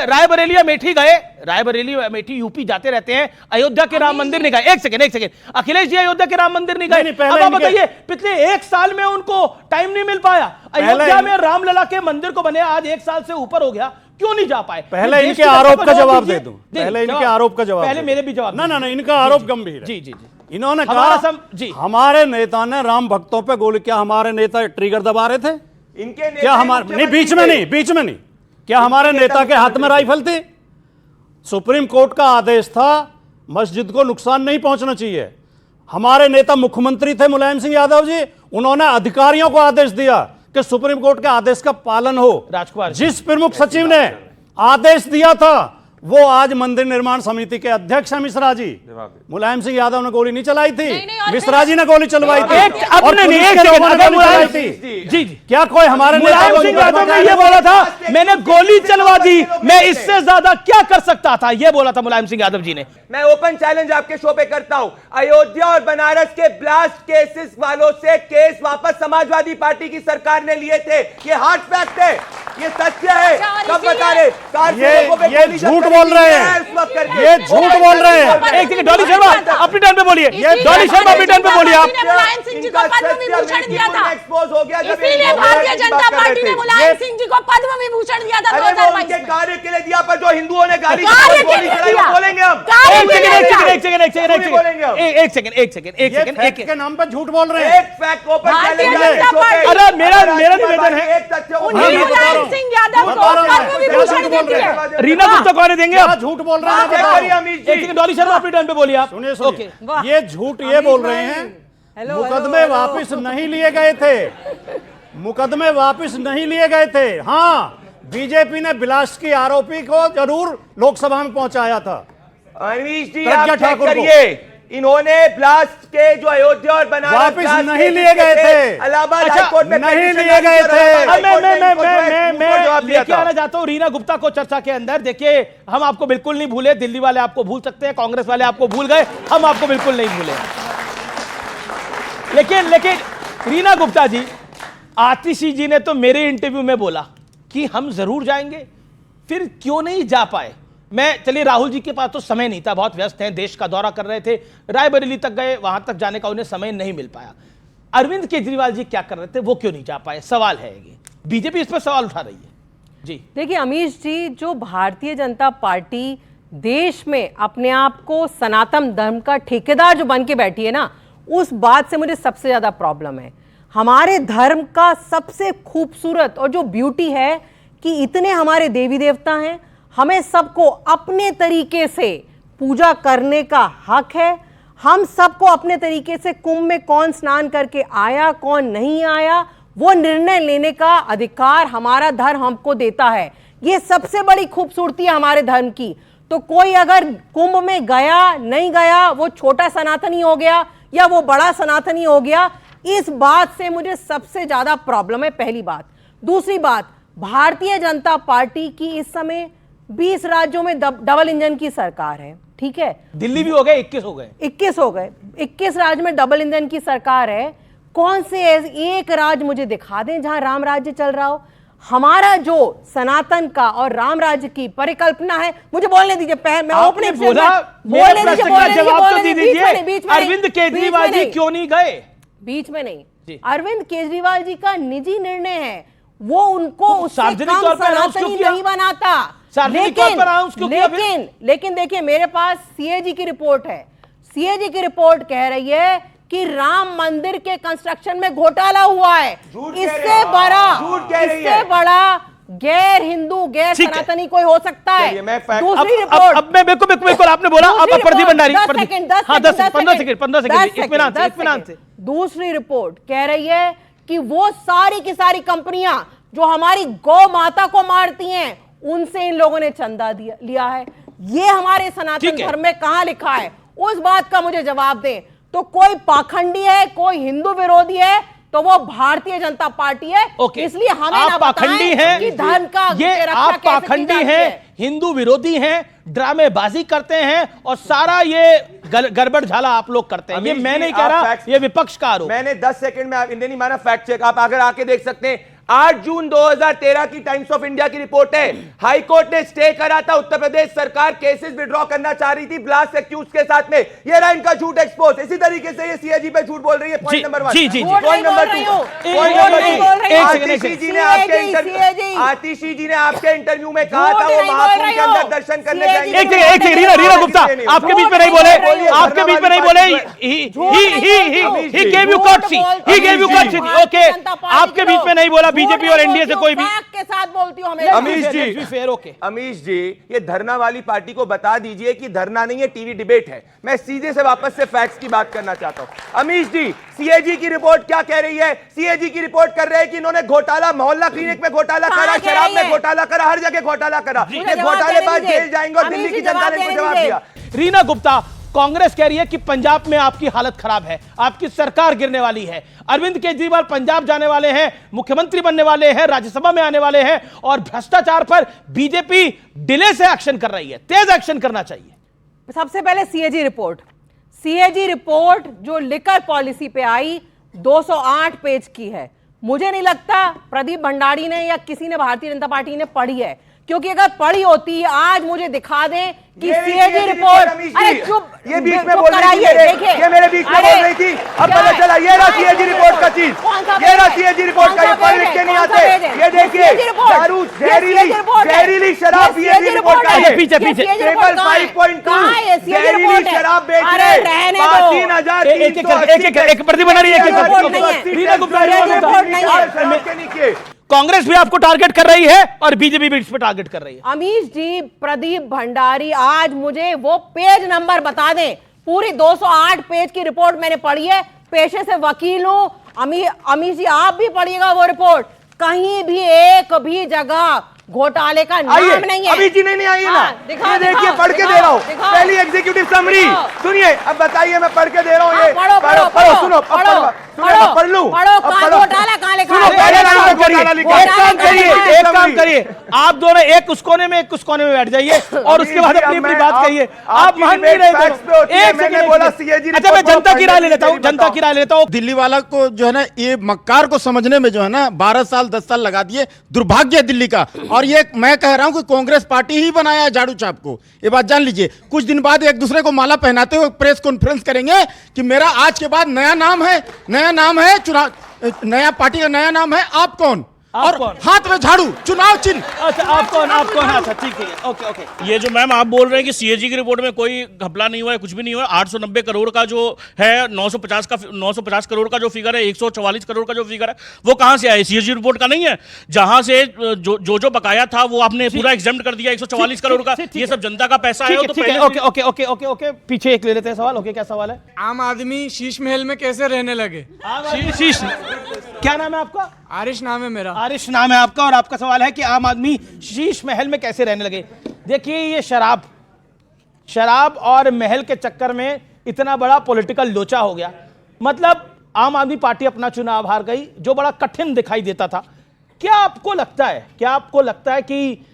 रायबरेली अमेठी गए, रायबरेली अमेठी यूपी जाते रहते हैं, अयोध्या के राम मंदिर नहीं गए। एक सेकंड, अखिलेश जी अयोध्या के राम मंदिर नहीं गए। अब आप बताइए, पिछले 1 साल में उनको टाइम नहीं मिल पाया। अयोध्या में रामलला के मंदिर को बने आज 1 साल से ऊपर हो गया, क्यों नहीं जा पाए? पहले इनके आरोप का जवाब दे दूं, पहले इनके आरोप का जवाब, पहले मेरे भी जवाब। ना इनका आरोप गंभीर है। जी, इन्होंने कहा हमारे नेता ने राम भक्तों पे गोली। क्या हमारे नेता ट्रिगर दबा रहे थे? इनके क्या हमारे नहीं, बीच में नहीं, क्या हमारे नेता के हाथ में राइफल थी? सुप्रीम कोर्ट का आदेश था मस्जिद को नुकसान नहीं पहुंचना चाहिए। हमारे नेता मुख्यमंत्री थे मुलायम सिंह यादव जी, उन्होंने अधिकारियों को आदेश दिया कि सुप्रीम कोर्ट के आदेश का पालन हो। राजकुमार, जिस प्रमुख सचिव ने आदेश दिया था वो आज मंदिर निर्माण समिति के अध्यक्ष हैं मिश्रा जी। मुलायम सिंह यादव ने गोली नहीं चलाई थी, मिश्रा जी ने गोली चलवाई थी। जी, क्या कोई हमारे मुलायम सिंह यादव ने ये बोला था मैंने गोली चलवा दी, मैं इससे ज्यादा क्या कर सकता था, ये बोला था मुलायम सिंह यादव जी ने। मैं ओपन चैलेंज आपके शो पे करता हूं, अयोध्या और बनारस के ब्लास्ट केसेस वालों से केस वापस समाजवादी पार्टी की सरकार ने लिए थे। ये हार्ड फैक्ट है, ये सत्य है। कब बता रहे? ये झूठ बोल रहे हैं, ये झूठ बोल रहे हैं। एक सेकंड, डॉली शर्मा अपनी टर्न पे बोलिए। डॉली शर्मा अपनी टर्न पे बोलिए। आप मुलायम सिंह जी को पद्म विभूषण दिया था, एक्सपोज हो गया, इसीलिए भारतीय जनता पार्टी ने मुलायम सिंह जी को पद्म विभूषण दिया था 2022 में। कार्य के लिए दिया, पर जो हिंदुओं ने गाली बोलेंगे हम। एक के नाम पर झूठ बोल रहे हैं। एक फैक्ट ओपन चैलेंज। अरे मेरा निवेदन है, एक तथ्य मुलायम सिंह यादव को पद्म विभूषण देती है। रीना गुप्ता कौन देंगे? आप झूठ बोल रहे हैं। डॉली शर्मा अपनी टर्न पे बोलिए आप। सुनिए, ये झूठ ये बोल रहे हैं मुकदमे वापस नहीं लिए गए थे, मुकदमे वापस नहीं लिए गए थे। हाँ, बीजेपी ने ब्लास्ट की आरोपी को जरूर लोकसभा में पहुंचाया था। अमीश जी आप चेक करिए, इन्होंने ब्लास्ट के जो अयोध्या और बनारस वापस नहीं लिए गए थे, इलाहाबाद हाईकोर्ट में नहीं लिए गए थे। मैं लेके आना चाहता हूं रीना गुप्ता को चर्चा के अंदर। देखिए, हम आपको बिल्कुल नहीं भूले, दिल्ली वाले आपको भूल सकते हैं, कांग्रेस वाले आपको भूल गए, हम आपको बिल्कुल नहीं भूले। लेकिन रीना गुप्ता जी, आतिशी जी ने तो मेरे इंटरव्यू में बोला कि हम जरूर जाएंगे, फिर क्यों नहीं जा पाए? चलिए, राहुल जी के पास तो समय नहीं था, बहुत व्यस्त हैं, देश का दौरा कर रहे थे, रायबरेली तक गए, वहां तक जाने का उन्हें समय नहीं मिल पाया। अरविंद केजरीवाल जी क्या कर रहे थे, वो क्यों नहीं जा पाए? सवाल है ये। बीजेपी इस पर सवाल उठा रही है। जी देखिए अमीश जी, जो भारतीय जनता पार्टी देश में अपने आप को सनातन धर्म का ठेकेदार जो बन के बैठी है ना, उस बात से मुझे सबसे ज्यादा प्रॉब्लम है। हमारे धर्म का सबसे खूबसूरत और जो ब्यूटी है कि इतने हमारे देवी देवता हैं, हमें सबको अपने तरीके से पूजा करने का हक है। हम सबको अपने तरीके से कुंभ में कौन स्नान करके आया, कौन नहीं आया, वो निर्णय लेने का अधिकार हमारा धर्म हमको देता है। ये सबसे बड़ी खूबसूरती है हमारे धर्म की। तो कोई अगर कुंभ में गया नहीं गया, वो छोटा सनातनी हो गया या वो बड़ा सनातनी हो गया, इस बात से मुझे सबसे ज्यादा प्रॉब्लम है, पहली बात। दूसरी बात, भारतीय जनता पार्टी की इस समय 20 राज्यों में डबल इंजन की सरकार है, ठीक है। दिल्ली भी हो गए, 21 हो गए, 21 हो गए, 21 राज्य में डबल इंजन की सरकार है। कौन से एक राज्य मुझे दिखा दें जहां राम राज्य चल रहा हो। हमारा जो सनातन का और राम राज्य की परिकल्पना है, मुझे बोलने दीजिए, मैं ओपनिंग बोला, बोलने दीजिए, जवाब तो दीजिए। अरविंद केजरीवाल जी क्यों नहीं गए? बीच में नहीं, अरविंद केजरीवाल जी का निजी निर्णय है, वो उनको उससे सार्वजनिक कम तौर पर सनातनी नहीं बनाता। लेकिन देखिए, मेरे पास सीएजी की रिपोर्ट है। सीएजी की रिपोर्ट कह रही है कि राम मंदिर के कंस्ट्रक्शन में घोटाला हुआ है। इससे बड़ा गैर हिंदू, गैर सनातनी कोई हो सकता है? दूसरी रिपोर्ट, अब मैं बिल्कुल आपने बोला, अब प्रदीप भंडारी, 15 सेकंड इत्मीनान से। दूसरी रिपोर्ट कह रही है कि वो सारी की सारी कंपनियां जो हमारी गौ माता को मारती हैं, उनसे इन लोगों ने चंदा लिया है। ये हमारे सनातन धर्म में कहां लिखा है? उस बात का मुझे जवाब दें। तो कोई पाखंडी है, कोई हिंदू विरोधी है, तो वो भारतीय जनता पार्टी है। इसलिए हमें आप पाखंडी हैं, कि धर्म का ये आप पाखंडी हैं, हिंदू विरोधी हैं, ड्रामेबाजी करते हैं और सारा ये गड़बड़ झाला आप लोग करते हैं। ये मैं नहीं कह रहा, ये विपक्ष का आरोप। मैंने 10 सेकंड में इन्हें नहीं माना फैक्ट चेक, आप अगर आके देख सकते हैं। 8 जून 2013 की टाइम्स ऑफ इंडिया की रिपोर्ट है। हाई कोर्ट ने स्टे करा था, उत्तर प्रदेश सरकार केसेस विड्रॉ करना चाह रही थी ब्लास्ट एक्यूज के साथ में। ये रहा इनका झूठ एक्सपोज। इसी तरीके से ये सीएजी पे झूठ बोल रही है। Point number 1। पॉइंट नंबर 2, आतिशी जी ने आपके इंटरव्यू में कहा था वो महाकुंभ के अंदर दर्शन करने जाएंगे। एक सेकंड, रीना गुप्ता आपके बीच में नहीं बोले, आपके बीच में नहीं बोले। he gave you courtesy, okay, आपके बीच में नहीं बोला। बीजेपी और एनडीए से कोई भी के साथ बोलती हूं। अमीश जी, ये धरना वाली पार्टी को बता दीजिए कि धरना नहीं है, टीवी डिबेट है। मैं सीधे से वापस से फैक्ट्स की बात करना चाहता हूं। अमीश जी, सीएजी की रिपोर्ट क्या कह रही है? सीएजी की रिपोर्ट कर रहे हैं कि इन्होंने घोटाला, मोहल्ला क्लिनिक में घोटाला करा, शराब में घोटाला करा, हर जगह घोटाला करा। ये घोटालेबाज जेल जाएंगे और दिल्ली की जनता ने जवाब दिया। रीना गुप्ता, कांग्रेस कह रही है कि पंजाब में आपकी हालत खराब है, आपकी सरकार गिरने वाली है। अरविंद केजरीवाल पंजाब जाने वाले हैं, मुख्यमंत्री बनने वाले हैं, राज्यसभा में आने वाले हैं और भ्रष्टाचार पर बीजेपी डिले से एक्शन कर रही है, तेज एक्शन करना चाहिए। सबसे पहले सीएजी रिपोर्ट जो लिकर पॉलिसी पे आई 208 पेज की है। मुझे नहीं लगता प्रदीप भंडारी ने या किसी ने भारतीय जनता पार्टी ने पढ़ी है, क्योंकि अगर पढ़ी होती, आज मुझे दिखा दें कि सीएजी रिपोर्ट, अरे चुप, ये बीच में बोल रही थी, ये मेरे बीच में बोल रही थी, अब पता चला ये रहा सीएजी रिपोर्ट का चीज, ये रहा सीएजी रिपोर्ट का, ये पढ़ लिख के नहीं आते। ये देखिए, दारू, जहरीली शराब सीएजी रिपोर्ट का है। पीछे टेबल 5.2 जहरीली शराब बेच रहे 3,380। एक प्रति बना रही है। कांग्रेस भी आपको टारगेट कर रही है और बीजेपी भी इस पर टारगेट कर रही है। अमीश जी, प्रदीप भंडारी आज मुझे वो पेज नंबर बता दें। पूरी 208 पेज की रिपोर्ट मैंने पढ़ी है, पेशे से वकील हूं। अमीश जी, आप भी पढ़िएगा वो रिपोर्ट। कहीं भी एक भी जगह घोटाले का नाम नहीं है। अभी जी नहीं आई है ना, ये देखिए पढ़ के दे रहा हूँ, पहली एग्जीक्यूटिव समरी सुनिए। अब बताइए, मैं पढ़ के दे रहा हूँ, ये पढ़ो, सुनो, पढ़ लूं, घोटाला कहाँ लिखा है? एक काम करिए, आप दोनों एक उस कोने में एक उस कोने में बैठ जाइए और उसके बाद अपनी अपनी बात कहिए। आप मान नहीं रहे। मैंने बोला सीएजी। अच्छा, मैं जनता की राय ले लेता हूँ, जनता की राय लेता हूँ। दिल्ली वाला को जो है ना, ये मक्कार को समझने में जो है ना 12 साल 10 साल लगा दिए। दुर्भाग्य है दिल्ली का। और ये मैं कह रहा हूं कि कांग्रेस पार्टी ही बनाया है झाड़ू छाप को, ये बात जान लीजिए। कुछ दिन बाद एक दूसरे को माला पहनाते हुए प्रेस कॉन्फ्रेंस करेंगे कि मेरा आज के बाद नया नाम है चुनाव, नया पार्टी का नया नाम है आप कौन। और कौन? हाथ में झाड़ू, चुनाव चिन्ह। अच्छा आप कौन अच्छा ठीक है, ओके ओके। ये जो मैम आप बोल रहे हैं कि सीएजी की रिपोर्ट में कोई घपला नहीं हुआ है, कुछ भी नहीं हुआ है, 890 करोड़ का जो है 950 करोड़ का जो फिगर है, 144 करोड़ का जो फिगर है, वो कहां से आया? सीएजी रिपोर्ट का नहीं है? जहां से जो बकाया था वो आपने पूरा एग्जाम्प्ट कर दिया 144 करोड़ का। ये सब जनता का पैसा है। तो पहले okay okay okay okay okay, पीछे एक ले लेते हैं सवाल। ओके, क्या सवाल है? आम आदमी शीश महल में कैसे रहने लगे? शीश, क्या नाम है आपका? आरिश नाम है मेरा। आरिश नाम है आपका, और आपका सवाल है कि आम आदमी शीश महल में कैसे रहने लगे। देखिए, ये शराब और महल के चक्कर में इतना बड़ा पॉलिटिकल लोचा हो गया। मतलब आम आदमी पार्टी अपना चुनाव हार गई, जो बड़ा कठिन दिखाई देता था। क्या आपको लगता है कि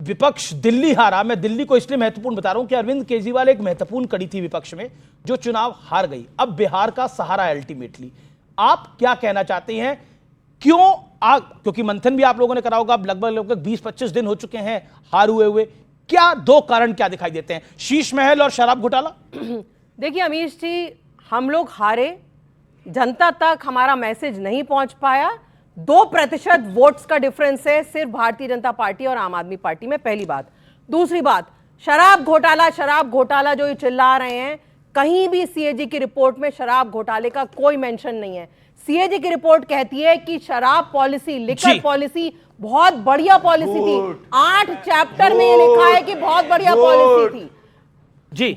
विपक्ष दिल्ली हारा? मैं दिल्ली को इसलिए महत्वपूर्ण बता रहा हूं कि अरविंद केजरीवाल एक महत्वपूर्ण कड़ी थी विपक्ष में, जो चुनाव हार गई। अब बिहार का सहारा अल्टीमेटली। आप क्या कहना चाहते हैं? क्योंकि मंथन भी आप लोगों ने करा होगा, लगभग 20-25 दिन हो चुके हैं हार हुए। क्या दो कारण क्या दिखाई देते हैं? शीश महल और शराब घोटाला। देखिए अमीश जी, हम लोग हारे, जनता तक हमारा मैसेज नहीं पहुंच पाया। 2% वोट्स का डिफरेंस है सिर्फ भारतीय जनता पार्टी और आम आदमी पार्टी में, पहली बात। दूसरी बात, शराब घोटाला जो ये चिल्ला रहे हैं, कहीं भी सीएजी की रिपोर्ट में शराब घोटाले का कोई मेंशन नहीं है। सीएजी की रिपोर्ट कहती है कि शराब पॉलिसी, लिकर पॉलिसी बहुत बढ़िया पॉलिसी थी। 8 चैप्टर में ये लिखा है कि बहुत बढ़िया पॉलिसी थी जी,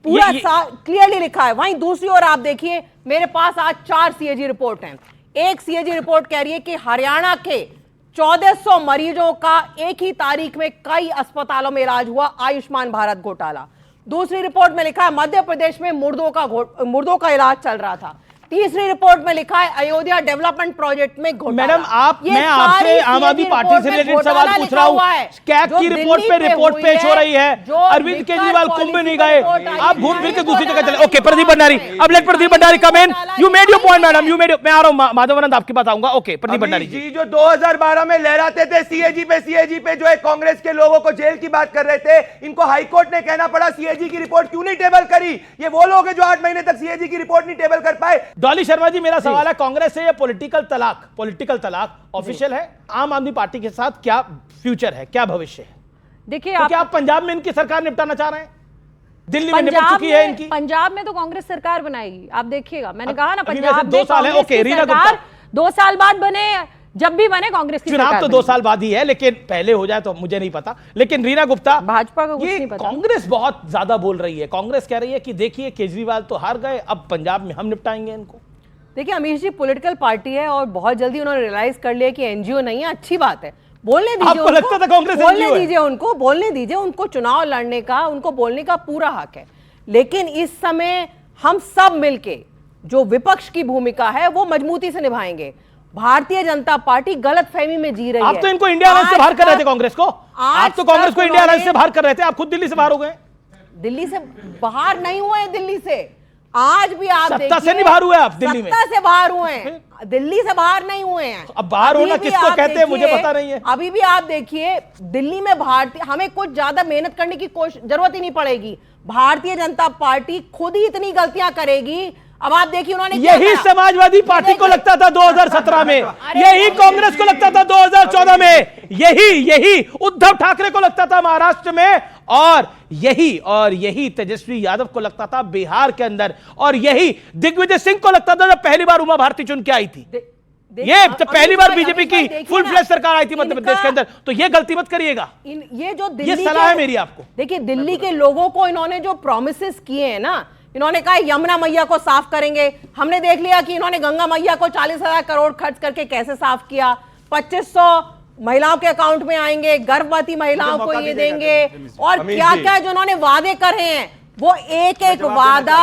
पूरा क्लियरली लिखा है। वहीं दूसरी ओर आप देखिए, मेरे पास आज 4 सीएजी रिपोर्ट हैं। एक सीएजी रिपोर्ट कह रही है कि हरियाणा के 1400 मरीजों का एक ही तारीख में कई अस्पतालों में इलाज हुआ, आयुष्मान भारत घोटाला। दूसरी रिपोर्ट में लिखा है मध्य प्रदेश में मुर्दों का इलाज चल रहा था। तीसरी रिपोर्ट में लिखा है अयोध्या डेवलपमेंट प्रोजेक्ट में घोटाला। मैडम, मैं आपसे आम आदमी पार्टी से रिलेटेड सवाल पूछ रहा हूं। कैग की रिपोर्ट पे रिपोर्ट पेश हो रही है, अरविंद केजरीवाल कुंभ में नहीं गए, आप घूम फिर के दूसरी जगह चले। ओके, प्रदीप भंडारी, अब let Pradeep Bhandari come in. You made your point madam, मैं आ रहा हूं। माधवानंद आपकी बात आऊंगा। ओके, प्रदीप भंडारी जी, जो 2012 में लहराते थे सीएजी पे जो है कांग्रेस के लोगों को जेल की बात कर रहे थे, इनको हाईकोर्ट ने कहना पड़ा सीएजी की रिपोर्ट क्यों नहीं टेबल करी। ये वो लोग हैं जो 8 महीने तक सीएजी की रिपोर्ट नहीं टेबल कर पाए। डॉली शर्मा जी, मेरा सवाल है, कांग्रेस से ये पॉलिटिकल तलाक ऑफिशियल है, आम आदमी पार्टी के साथ क्या फ्यूचर है, क्या भविष्य है? देखिए, तो क्या आप पंजाब में इनकी सरकार निपटाना चाह रहे हैं? दिल्ली में निपट चुकी है इनकी। पंजाब में तो कांग्रेस सरकार बनाएगी, आप देखिएगा। मैंने कहा ना, पंजाब में 2 साल है। ओके, रीना गुप्ता, 2 साल बाद बने, जब भी बने कांग्रेस की चुनाव तो 2 साल बाद ही है, लेकिन पहले हो जाए तो मुझे नहीं पता। लेकिन रीना गुप्ता, भाजपा को कुछ नहीं पता। कांग्रेस बहुत ज्यादा बोल रही है। कांग्रेस कह रही है कि देखिए केजरीवाल तो हार गए, अब पंजाब में हम निपटाएंगे इनको। देखिए अमीश जी, पॉलिटिकल पार्टी है और बहुत जल्दी उन्होंने रियलाइज कर लिया कि एनजीओ नहीं है। अच्छी बात है, बोलने दीजिए आपको लगता था कांग्रेस बोलने दीजिए उनको चुनाव लड़ने का, उनको बोलने का पूरा हक है। लेकिन इस समय हम सब मिलके जो विपक्ष की भूमिका है वो मजबूती से निभाएंगे। भारतीय जनता पार्टी गलतफहमी में जी रही है। आप तो इनको इंडिया अलायंस से बाहर कर रहे थे, कांग्रेस को। आप तो कांग्रेस को इंडिया अलायंस से बाहर कर रहे थे, आप खुद दिल्ली से बाहर हो गए। दिल्ली से बाहर नहीं हुए हैं, दिल्ली से आज भी आप सत्ता से नहीं बाहर हुए आप दिल्ली में? सत्ता से बाहर हुए हैं, दिल्ली से बाहर नहीं हुए हैं। अब बाहर होना किसको कहते हैं मुझे पता नहीं है। अभी भी आप देखिए, दिल्ली में हमें कुछ ज्यादा मेहनत करने की जरूरत ही नहीं पड़ेगी। भारतीय जनता पार्टी खुद ही इतनी गलतियां करेगी। अब आप देखिए, उन्होंने यही समाजवादी पार्टी को लगता था 2017 में, यही कांग्रेस को लगता था 2014 में, यही उद्धव ठाकरे को लगता था महाराष्ट्र में, और यही तेजस्वी यादव को लगता था बिहार के अंदर, और यही दिग्विजय सिंह को लगता था जब पहली बार उमा भारती चुन के आई थी। ये तो पहली बार बीजेपी की फुल फ्लैश सरकार आई थी मध्य प्रदेश के अंदर। तो ये गलती मत करिएगा, ये सलाह है मेरी आपको। देखिए, दिल्ली के लोगों को इन्होंने जो प्रोमिसेस किए हैं ना, इन्होंने कहा यमुना मैया को साफ करेंगे। हमने देख लिया कि इन्होंने गंगा मैया को 40,000 करोड़ खर्च करके कैसे साफ किया। 2500 महिलाओं के अकाउंट में आएंगे, गर्भवती महिलाओं को ये देंगे, और क्या क्या जो उन्होंने वादे कर रहे हैं, वो एक एक वादा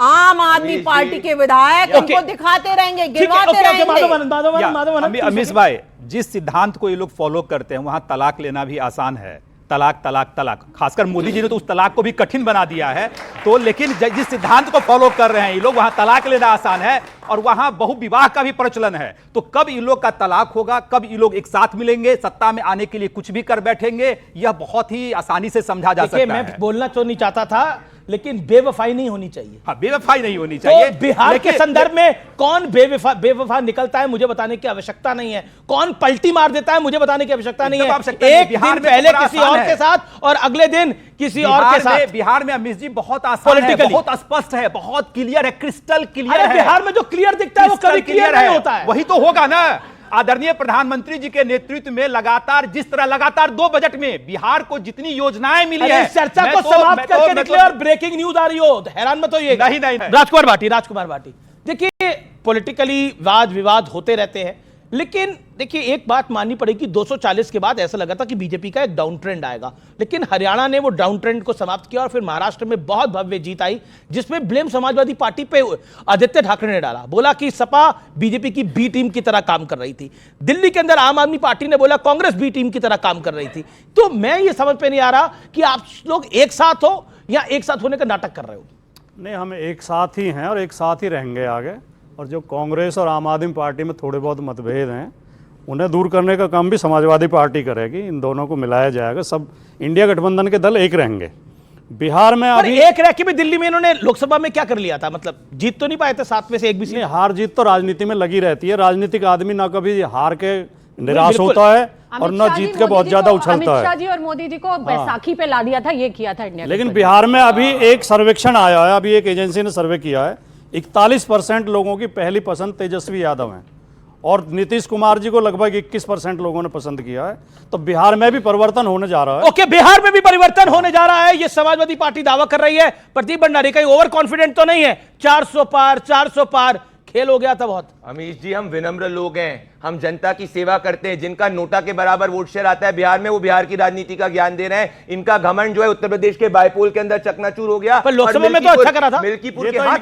आम आदमी पार्टी के विधायक उनको दिखाते रहेंगे, गिरवाते रहेंगे। अमीश भाई, जिस सिद्धांत को ये लोग फॉलो करते हैं, वहां तलाक लेना भी आसान है। तलाक, खासकर मोदी जी ने तो उस तलाक को भी कठिन बना दिया है। तो लेकिन जिस सिद्धांत को फॉलो कर रहे हैं ये लोग, वहां तलाक लेना आसान है और वहां बहुविवाह का भी प्रचलन है। तो कब इन लोग का तलाक होगा, कब ये लोग एक साथ मिलेंगे, सत्ता में आने के लिए कुछ भी कर बैठेंगे, यह बहुत ही आसानी से समझा जा सकता है। मैं बोलना तो नहीं चाहता था, लेकिन बेवफाई नहीं होनी चाहिए। हाँ, बेवफाई नहीं होनी चाहिए। तो बिहार के संदर्भ में कौन बेवफा निकलता है मुझे बताने की आवश्यकता नहीं है, कौन पलटी मार देता है मुझे बताने की आवश्यकता नहीं है। एक दिन पहले किसी और के साथ और अगले दिन किसी और के साथ। बिहार में अमित जी बहुत आसान है, बहुत स्पष्ट है, बहुत क्लियर है, क्रिस्टल क्लियर है। बिहार में जो क्लियर दिखता है वो कभी क्लियर नहीं होता है। वही तो होगा ना। आदरणीय प्रधानमंत्री जी के नेतृत्व में लगातार 2 बजट में बिहार को जितनी योजनाएं मिली है, चर्चा को समाप्त करके निकले और ब्रेकिंग न्यूज आ रही हो, हैरान मत होइए। नहीं। राजकुमार भाटी, देखिए पॉलिटिकली वाद विवाद होते रहते हैं, लेकिन देखिए एक बात माननी पड़ेगी, 240 के बाद ऐसा लगा था कि बीजेपी का एक डाउन ट्रेंड आएगा, लेकिन हरियाणा ने वो डाउन ट्रेंड को समाप्त किया और फिर महाराष्ट्र में बहुत भव्य जीत आई, जिसमें ब्लेम समाजवादी पार्टी पे आदित्य ठाकरे ने डाला, बोला कि सपा बीजेपी की बी टीम की तरह काम कर रही थी। दिल्ली के अंदर आम आदमी पार्टी ने बोला कांग्रेस बी टीम की तरह काम कर रही थी। तो मैं ये समझ पे नहीं आ रहा कि आप लोग एक साथ हो या एक साथ होने का नाटक कर रहे हो। नहीं, हम एक साथ ही हैं और एक साथ ही रहेंगे आगे। और जो कांग्रेस और आम आदमी पार्टी में थोड़े बहुत मतभेद हैं, उन्हें दूर करने का काम भी समाजवादी पार्टी करेगी। इन दोनों को मिलाया जाएगा, सब इंडिया गठबंधन के दल एक रहेंगे। बिहार में अभी एक रह के भी दिल्ली में इन्होंने लोकसभा में क्या कर लिया था, मतलब जीत तो नहीं पाए थे, 7 में से 1 भी सीट। हार जीत तो राजनीति में लगी रहती है। राजनीतिक आदमी ना कभी हार के निराश होता है और ना जीत के बहुत ज्यादा उछलता है। अमित शाह जी और मोदी जी को बैसाखी पे ला दिया था, ये किया था इंडिया। लेकिन बिहार में अभी एक सर्वेक्षण आया है, अभी एक एजेंसी ने सर्वे किया है, 41% लोगों की पहली पसंद तेजस्वी यादव हैं और नीतीश कुमार जी को लगभग 21% लोगों ने पसंद किया है। तो बिहार में भी परिवर्तन होने जा रहा है। ओके, बिहार में भी परिवर्तन होने जा रहा है, ये समाजवादी पार्टी दावा कर रही है। प्रदीप भंडारी कहीं ओवर कॉन्फिडेंट तो नहीं है? 400 पार खेल हो गया था बहुत। अमीश जी, हम विनम्र लोग हैं, हम जनता की सेवा करते हैं। जिनका नोटा के बराबर वोट शेयर आता है बिहार में, वो बिहार की राजनीति का ज्ञान दे रहे हैं। इनका घमंड जो है उत्तर प्रदेश के बायपोल के अंदर चकनाचूर हो गया। पर लोकसभा में तो अच्छा करा था। मिल्कीपुर के हाथ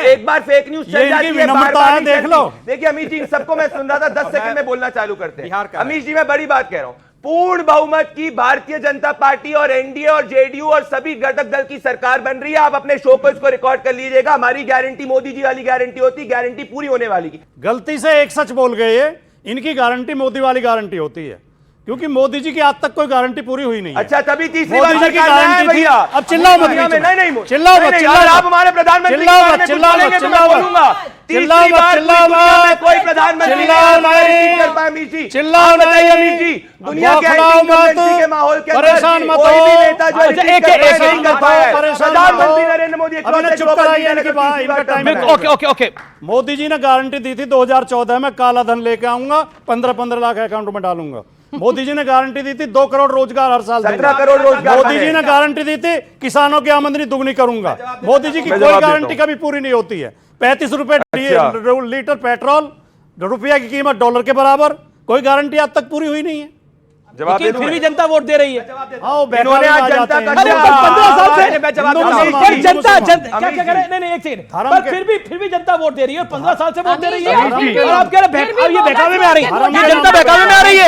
एक बार फेक न्यूज चल जाती है, बार-बार देख लो। देखिए अमीश जी, सबको मैं सुन रहा था, 10 सेकंड में बोलना चालू करते हैं। अमीश जी, मैं बड़ी बात कह रहा हूं, पूर्ण बहुमत की भारतीय जनता पार्टी और एनडीए और जेडीयू और सभी घटक दल की सरकार बन रही है। आप अपने शो को इसको रिकॉर्ड कर लीजिएगा। हमारी गारंटी मोदी जी वाली गारंटी होती, गारंटी पूरी होने वाली की। गलती से एक सच बोल गए ये, इनकी गारंटी मोदी वाली गारंटी होती है, क्योंकि मोदी जी की आज तक कोई गारंटी पूरी हुई नहीं है। अच्छा, तभी तीसरी बार की गारंटी थी। भैया अब चिल्लाओ मत, नहीं चिल्लाओ मत, आप हमारे प्रधानमंत्री के बारे में कुछ बोलेंगे तो मैं बोलूंगा। तीसरी बार कोई प्रधानमंत्री चिल्लाओ नहीं अमीश जी, दुनिया के माहौल के परेशान मत हो। प्रधानमंत्री नरेंद्र मोदी ओके, मोदी जी ने गारंटी दी थी 2014 में काला धन लेके आऊंगा, 15-15 लाख अकाउंट में डालूंगा। मोदी जी ने गारंटी दी थी 2 करोड़ रोजगार हर साल, 17 करोड़ रोजगार। मोदी जी ने गारंटी दी थी किसानों की आमदनी दुगनी करूंगा। मोदी जी की कोई गारंटी कभी पूरी नहीं होती है। 35 रुपए लीटर पेट्रोल, रुपया की कीमत डॉलर के बराबर, कोई गारंटी आज तक पूरी हुई नहीं है। फिर भी जनता वोट दे रही है। इन्होंने आज जनता का 15 साल से जनता क्या कह रहे हैं? नहीं, एक सेकंड, पर फिर भी जनता वोट दे रही है, 15 साल से वोट दे रही है। और आप कह रहे हैं ये बहकावे में आ रही है, जनता बहकावे में आ रही है।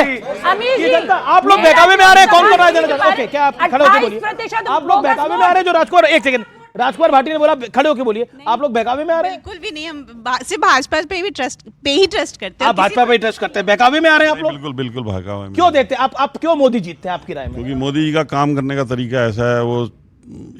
आप लोग बहकावे में आ रहे हैं, कौन कर रहा है? ओके, क्या आप खड़े होकर बोलिए, आप लोग बहकावे में आ रहे हैं? जो राजकुमार, एक सेकंड, राजकुमार भाटी ने बोला खड़े होकर बोलिए, आप लोग बहकावे में आ रहे हैं? बिल्कुल भी नहीं, हम सिर्फ भाजपा पे ही ट्रस्ट करते हैं। आप भाजपा पे ट्रस्ट करते हैं, बहकावे में आ रहे हैं आप लोग? बिल्कुल बहकावे में। क्यों देते आप क्यों मोदी जीतते हैं आपकी राय में? क्योंकि मोदी जी का काम करने का तरीका ऐसा है, वो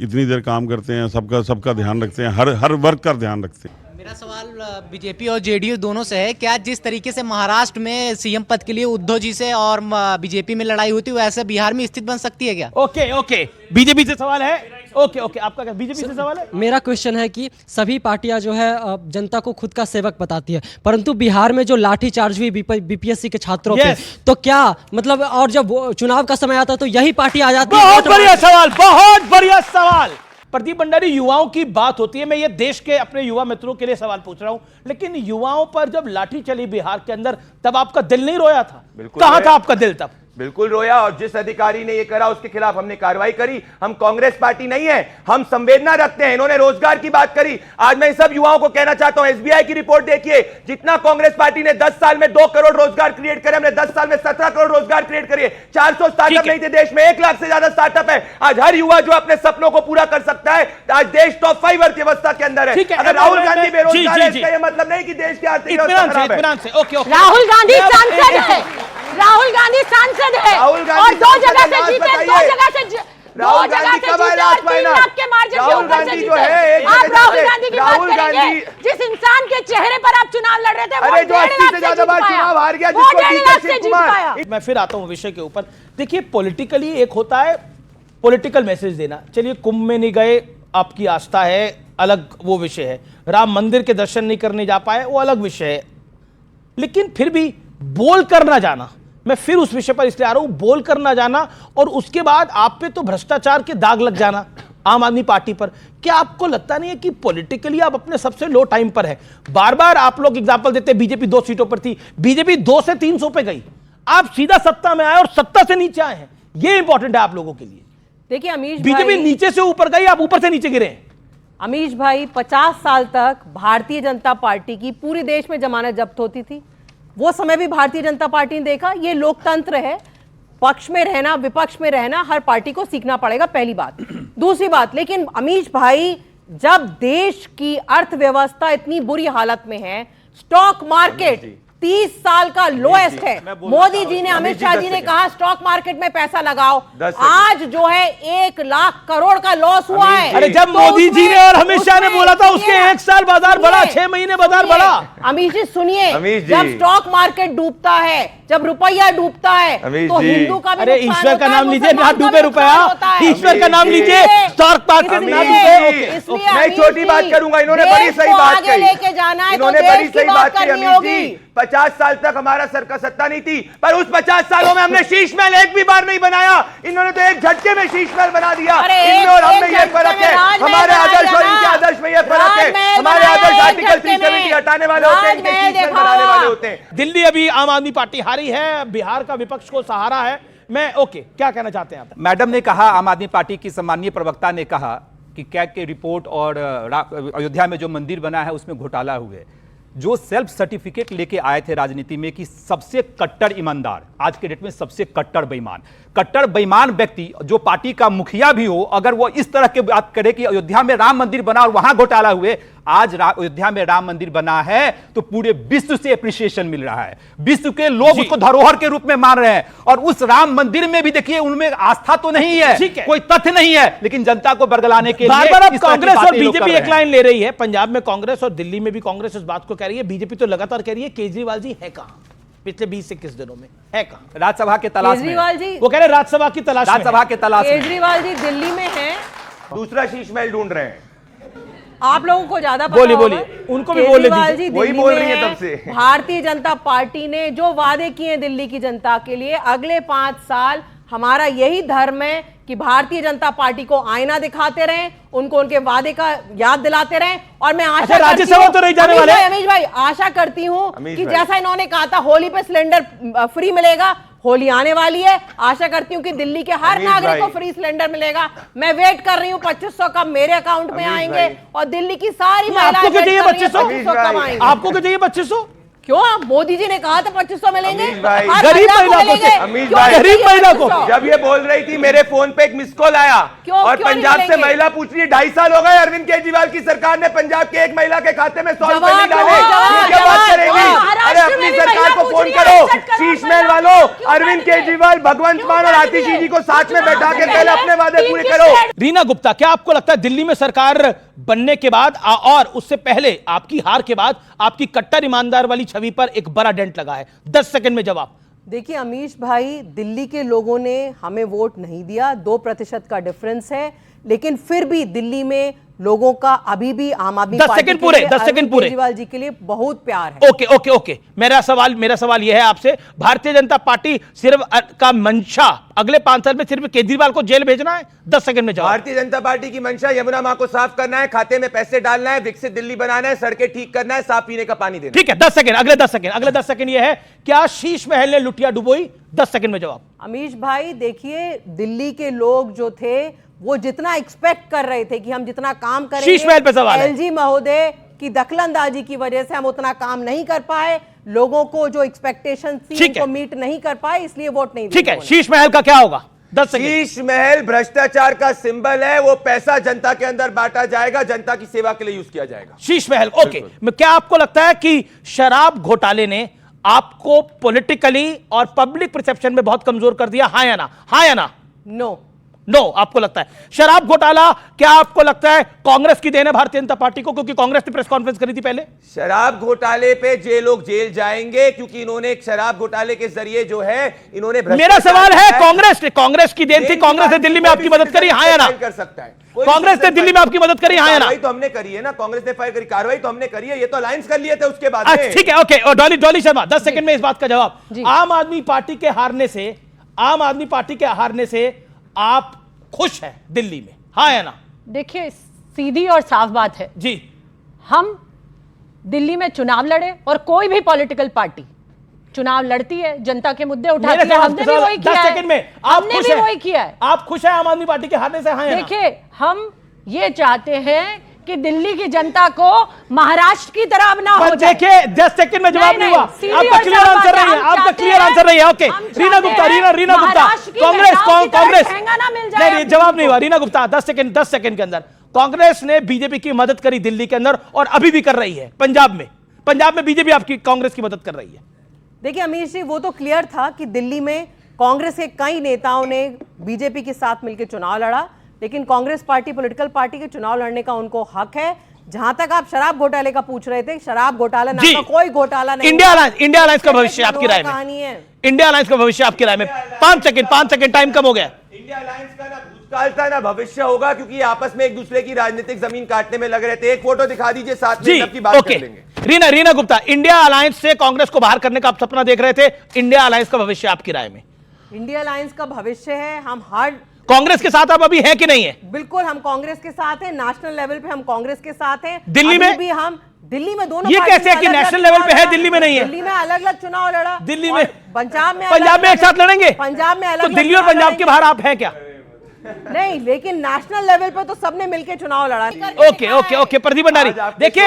इतनी देर काम करते हैं, सबका ध्यान रखते हैं, हर वर्ग का ध्यान रखते हैं। मेरा सवाल बीजेपी और जेडीयू दोनों से है, क्या जिस तरीके से महाराष्ट्र में सीएम पद के लिए उद्धव जी से और बीजेपी में लड़ाई हुई थी, वैसे बिहार में स्थिति बन सकती है क्या? ओके, बीजेपी से सवाल है। ओके, आपका क्या बीजेपी से सवाल है? मेरा क्वेश्चन है कि सभी पार्टियां जो है जनता को खुद का सेवक बताती है, परंतु बिहार में जो लाठीचार्ज हुई बीपीएससी के छात्रों पे, तो क्या मतलब, और जब चुनाव का समय आता है तो यही पार्टी आ जाती है? बहुत बढ़िया सवाल। प्रदीप भंडारी, युवाओं की बात होती है, मैं ये देश के अपने युवा मित्रों के लिए सवाल पूछ रहा हूं, लेकिन युवाओं पर जब लाठी चली बिहार के अंदर, तब आपका दिल नहीं रोया था? कहां था आपका दिल तब? बिल्कुल रोया, और जिस अधिकारी ने ये करा उसके खिलाफ हमने कार्रवाई करी। हम कांग्रेस पार्टी नहीं है, हम संवेदना रखते हैं। इन्होंने रोजगार की बात करी, आज मैं सब युवाओं को कहना चाहता हूं, एसबीआई की रिपोर्ट देखिए, जितना कांग्रेस पार्टी ने 10 साल में 2 करोड़ रोजगार क्रिएट करे, हमने 10 साल में 17 करोड़ रोजगार क्रिएट करे। 400 स्टार्टअप नहीं थे देश में, 1 लाख से ज्यादा स्टार्टअप है। आज हर युवा जो अपने सपनों को पूरा कर सकता है, आज देश टॉप 5 अर्थव्यवस्था के अंदर है। अगर राहुल गांधी बेरोजगार है, इसका यह मतलब नहीं कि देश की आर्थिक व्यवस्था खराब है। राहुल गांधी सांसद है, राहुल गांधी सांसद है, और 2 जगह से जीते, 2 जगह से 2 जगह से जीते और 3 लाख के मार्जिन गांधी जो है एक आप जगह राहुल जाते- गांधी की बात राहुल करेंगे गांधी जिस इंसान के चेहरे पर आप चुनाव लड़ रहे थे, वो अरे जो 1.5 80 लाख से ज्यादा बार जीत पाया। चुनाव हार गया, वो जिसको 1.5 जीता लाख शिव से जीत कुमार। पाया। मैं फिर आता हूं विषय के ऊपर। देखिए पॉलिटिकली एक होता है पॉलिटिकल मैसेज देना, चलिए कुंभ में नहीं गए, आपकी आस्था है, अलग वो विषय है। राम मंदिर के दर्शन नहीं करने जा पाए, वो अलग विषय है। लेकिन फिर भी बोल कर ना जाना, मैं फिर उस विषय पर इसलिए आ रहा हूं, बोल कर ना जाना और उसके बाद आप पे तो भ्रष्टाचार के दाग लग जाना आम आदमी पार्टी पर। क्या आपको लगता नहीं है कि पॉलिटिकली आप अपने सबसे लो टाइम पर है? बार बार आप लोग एग्जांपल देते हैं, बीजेपी 2 सीटों पर थी, बीजेपी 2 से 300 पे गई, आप सीधा सत्ता में आए और सत्ता से नीचे आए हैं। यह इंपॉर्टेंट है आप लोगों के लिए। देखिए अमीश बीजेपी भाई, नीचे से ऊपर गई, आप ऊपर से नीचे गिरे हैं। अमीश भाई 50 साल तक भारतीय जनता पार्टी की पूरे देश में जमानत जब्त होती थी। वो समय भी भारतीय जनता पार्टी ने देखा। ये लोकतंत्र है, पक्ष में रहना विपक्ष में रहना हर पार्टी को सीखना पड़ेगा, पहली बात। दूसरी बात, लेकिन अमीश भाई जब देश की अर्थव्यवस्था इतनी बुरी हालत में है, स्टॉक मार्केट 30 साल का लोएस्ट है, मोदी जी ने अमित शाह जी ने कहा स्टॉक मार्केट में पैसा लगाओ, आज जो है 1 लाख करोड़ का लॉस हुआ है। अरे जब तो मोदी जी ने और अमित शाह ने उसमें बोला था उसके सुनिए, 1 साल बाजार बढ़ा, 6 महीने बाजार बढ़ा। अमीश जी सुनिए, अमीश जी। जब स्टॉक मार्केट डूबता है, जब रुपया डूबता है, अमीश तो जी। हिंदू का भी अरे नुकसान ईश्वर का होता है, नाम लीजिए, ना मुसलमान का डूबे भी रुपया, नुकसान होता है। ईश्वर का नाम लीजिए, इसलिए- स्टॉक मार्केट इसलिए- नाम लीजिए। इसलिए मैं अमीश छोटी जी, बात करूंगा, इन्होंने देश बड़ी सही को बात आगे कही, लेके जाना है तो इन्होंने देश बड़ी की सही बात बात कही करनी अमीश होगी। जी। 50 साल तक हमारा सरकार सत्ता नहीं थी, पर उस 50 सालों में हमने शीश महल एक भी बार नहीं बनाया, इन्होंने तो एक झटके में शीश महल बना दिया। अरे इनमें और एक हम में ये झटके फर्क में है, राजमहल हमारे बनाया आदर्श और जाना। इनके आदर्श में ये फर्क है। राजमहल हमारे बनाया आदर्श एक आर्टिकल झटके 370 में। हटाने वाले होते हैं, इनके राजमहल शीश महल देखा बनाने होगा। वाले होते हैं। दिल्ली अभी आम आदमी पार्टी हारी है, बिहार का विपक्ष को सहारा है। मैं ओके, क्या कहना चाहते हैं आप? मैडम ने कहा, आम आदमी पार्टी की सम्मानीय प्रवक्ता ने कहा कि कैग के रिपोर्ट और अयोध्या में जो मंदिर बना है उसमें घोटाला हुए। जो सेल्फ सर्टिफिकेट लेके आए थे राजनीति में कि सबसे कट्टर ईमानदार, आज के डेट में सबसे कट्टर बेईमान व्यक्ति जो पार्टी का मुखिया भी हो, अगर वो इस तरह की बात करे कि अयोध्या में राम मंदिर बना और वहां घोटाला हुए, आज अयोध्या में राम मंदिर बना है तो पूरे विश्व से एप्रिसिएशन मिल रहा है, विश्व के लोग उसको धरोहर के रूप में मान रहे हैं। और उस राम मंदिर में भी देखिए उनमें आस्था तो नहीं है, कोई तथ्य नहीं है, लेकिन जनता को बरगलाने के लिए बार-बार अब इस तरह की कांग्रेस और बातें लोग कर बीजेपी रहे एक हैं। लाइन ले रही है। पंजाब में कांग्रेस और दिल्ली में भी कांग्रेस इस बात को कह रही है, बीजेपी तो लगातार कह रही है केजरीवाल जी है कहां, पिछले 20-21 दिनों में है कहां? राज्यसभा के तलाश में, केजरीवाल जी, वो कह रहे राज्यसभा की तलाश में है। राज्यसभा के तलाश में। केजरीवाल जी दिल्ली में हैं, दूसरा शीश महल ढूंढ रहे हैं। आप लोगों को ज्यादा पता बोलिए, होगा। बोलिए, उनको भी बोलने केजरीवाल दीजिए। जी वही दिल्ली बोल में रही है हैं। तब से। भारतीय जनता पार्टी ने जो वादे किए हैं दिल्ली की जनता के लिए, अगले 5 साल हमारा यही धर्म है कि भारतीय जनता पार्टी को आईना दिखाते रहें, उनको उनके वादे का याद दिलाते रहें। और मैं आशा करती राज्यसभा हूं, तो नहीं जाने वाले। अमीश भाई आशा करती हूं अमीश कि भाई। जैसा इन्होंने कहा था होली पे सिलेंडर फ्री मिलेगा, होली आने वाली है, आशा करती हूँ कि दिल्ली के हर अमीश नागरिक को भाई। फ्री सिलेंडर मिलेगा। मैं वेट कर रही हूँ 2500 कब मेरे अकाउंट में अमीश आएंगे भाई। और दिल्ली की सारी तो महिलाएं आपको क्या वेट चाहिए कर रही हैं 2500? 2500 कब भाई। आएंगे। आपको क्या चाहिए 2500? क्यों? मोदी जी ने कहा था 2500 मिलेंगे। अमीश भाई। हर गरीब महिला महिला को मिलेंगे। चाहिए। अमीश क्यों भाई। नहीं गरीब मिलेंगे महिला को। 2500? जब ये बोल रही थी मेरे फोन पे एक मिस कॉल आया क्यों- और क्यों नहीं पंजाब से मिलेंगे? महिला पूछ रही है 2.5 साल हो गए अरविंद केजरीवाल की सरकार ने पंजाब के एक महिला के खाते में 100 रुपए जवाब नहीं दो, डाले। जवाब, ये क्या बात जवाब, करेंगी? जवाब। अरे महाराष्ट्र अपनी में भी सरकार महिला को पूछ फोन रही है, करो। 68 करोड़ शीश महल महिला वालों, क्यों अरविंद कर दिए? केजरीवाल भगवंत क्यों मान और कर आतिशी दिए? जी को साथ में बैठा के चुनाव पहले से अपने वादे पहले पूरे तीन करो। किस्तें। रीना गुप्ता, क्या आपको लगता है दिल्ली में सरकार बनने के बाद और उससे पहले आपकी हार के बाद आपकी कट्टर ईमानदार वाली छवि पर एक बड़ा डेंट लगा है? 10 सेकंड में जवाब। देखिए अमीश भाई, दिल्ली के लोगों ने हमें वोट नहीं दिया, 2% का डिफरेंस है, लेकिन फिर भी दिल्ली में लोगों का अभी भी आम आदमी 10 पार्टी सेकंड के पूरे, लिए, 10 सेकंड अरविंद पूरे। केजरीवाल जी के लिए बहुत प्यार है। ओके ओके ओके, मेरा सवाल यह है आपसे, भारतीय जनता पार्टी सिर्फ का मंशा अगले 5 साल में सिर्फ केजरीवाल को जेल भेजना है? 10 सेकंड में जवाब। भारतीय जनता पार्टी की मंशा यमुना मां को साफ करना है, खाते में पैसे डालना है, विकसित दिल्ली बनाना है, सड़कें ठीक करना है, साफ पीने का पानी देना। ठीक है, 10 सेकंड, अगले 10 सेकंड यह है, क्या शीश महल ने लुटिया डुबोई? 10 सेकंड में जवाब। अमीश भाई देखिए, दिल्ली के लोग जो थे वो जितना एक्सपेक्ट कर रहे थे कि हम जितना काम शीश महल पे सवाल है। एलजी महोदय की दखलंदाजी की वजह से हम उतना काम नहीं कर पाए, लोगों को जो एक्सपेक्टेशन थी ठीक है। उनको मीट नहीं कर पाए, इसलिए वोट नहीं ठीक दिया है, उन्होंने। शीश महल का क्या होगा? 10 सेकंड। शीश महल भ्रष्टाचार का सिंबल है, वो पैसा जनता के अंदर बांटा जाएगा, जनता की सेवा के लिए यूज किया जाएगा। शीश महल, ओके। क्या आपको लगता है कि शराब घोटाले ने आपको पॉलिटिकली और पब्लिक परसेप्शन में बहुत कमजोर कर दिया? हाँ या ना? हाँ या ना? नो। नो आपको लगता है शराब घोटाला क्या आपको लगता है कांग्रेस की देन है भारतीय जनता पार्टी को, क्योंकि कांग्रेस ने प्रेस कॉन्फ्रेंस करी थी पहले? शराब घोटाले पे जे लोग जेल जाएंगे क्योंकि इन्होंने एक शराब घोटाले के जरिए जो है इन्होंने मेरा सवाल है कांग्रेस की देन थी, कांग्रेस ने दिल्ली में आपकी मदद करी, हाँ या ना? कर सकता है कांग्रेस ने दिल्ली में आपकी मदद करी, हाँ या ना? तो हमने करी है ना, कांग्रेस ने फायर करी, कार्रवाई तो हमने करी है, ये तो अलायंस कर लिए थे उसके बाद। ठीक है, ओके। और डॉली शर्मा 10 सेकंड में इस बात का जवाब। आम आदमी पार्टी के हारने से आप खुश हैं दिल्ली में, हाँ या ना? देखिए सीधी और साफ बात है जी, हम दिल्ली में चुनाव लड़े और कोई भी पॉलिटिकल पार्टी चुनाव लड़ती है, जनता के मुद्दे उठाती है, हमने भी वही किया है। 10 सेकंड में आप खुश हैं? वही किया है। आप खुश हैं आम आदमी पार्टी के हारने से, हाँ या ना? देखिए हम ये चाहते हैं कि दिल्ली की जनता को महाराष्ट्र की तरह अब ना हो जाए। देखिए 10 सेकंड में जवाब नहीं हुआ, आपका क्लियर आंसर नहीं है, आपका क्लियर आंसर नहीं है। ओके रीना गुप्ता, कांग्रेस नहीं, जवाब नहीं हुआ। रीना गुप्ता 10 सेकंड के अंदर, कांग्रेस ने बीजेपी की मदद करी दिल्ली के अंदर और अभी भी कर रही है पंजाब में बीजेपी आपकी कांग्रेस की मदद कर रही है। देखिए अमीर जी, वो तो क्लियर था कि दिल्ली में कांग्रेस के कई नेताओं ने बीजेपी के साथ मिलकर चुनाव लड़ा, लेकिन कांग्रेस पार्टी पॉलिटिकल पार्टी के चुनाव लड़ने का उनको हक है। जहां तक आप शराब घोटाले का पूछ रहे थे, शराब घोटाला नाम का कोई घोटाला नहीं। इंडिया अलायंस का भविष्य आपकी राय में? इंडिया अलायंस का भविष्य आपकी राय में? 5 सेकंड टाइम कम हो गया। इंडिया अलायंस का ना भूतकाल था ना भविष्य होगा, क्योंकि आपस में एक दूसरे की राजनीतिक जमीन काटने में लग रहे थे। एक फोटो दिखा दीजिए साथ में, सबकी बात कर लेंगे। रीना गुप्ता, इंडिया अलायंस से कांग्रेस को बाहर करने का आप सपना देख रहे थे, इंडिया अलायंस का भविष्य आपकी राय में? इंडिया अलायंस का भविष्य है, हम हर कांग्रेस के साथ आप अभी हैं कि नहीं है? बिल्कुल हम कांग्रेस के साथ हैं, नेशनल लेवल पे हम कांग्रेस के साथ हैं। दिल्ली में भी हम दिल्ली में दोनों ये कैसे है कि नेशनल लेवल पे है, दिल्ली में नहीं है? दिल्ली में अलग-अलग चुनाव लड़ा, दिल्ली में, पंजाब में एक साथ लड़ेंगे? पंजाब में अलग, तो दिल्ली और पंजाब के बाहर आप हैं क्या? नहीं, लेकिन नेशनल लेवल पे तो सबने मिलकर चुनाव लड़ा। ओके प्रदीप भंडारी, देखिए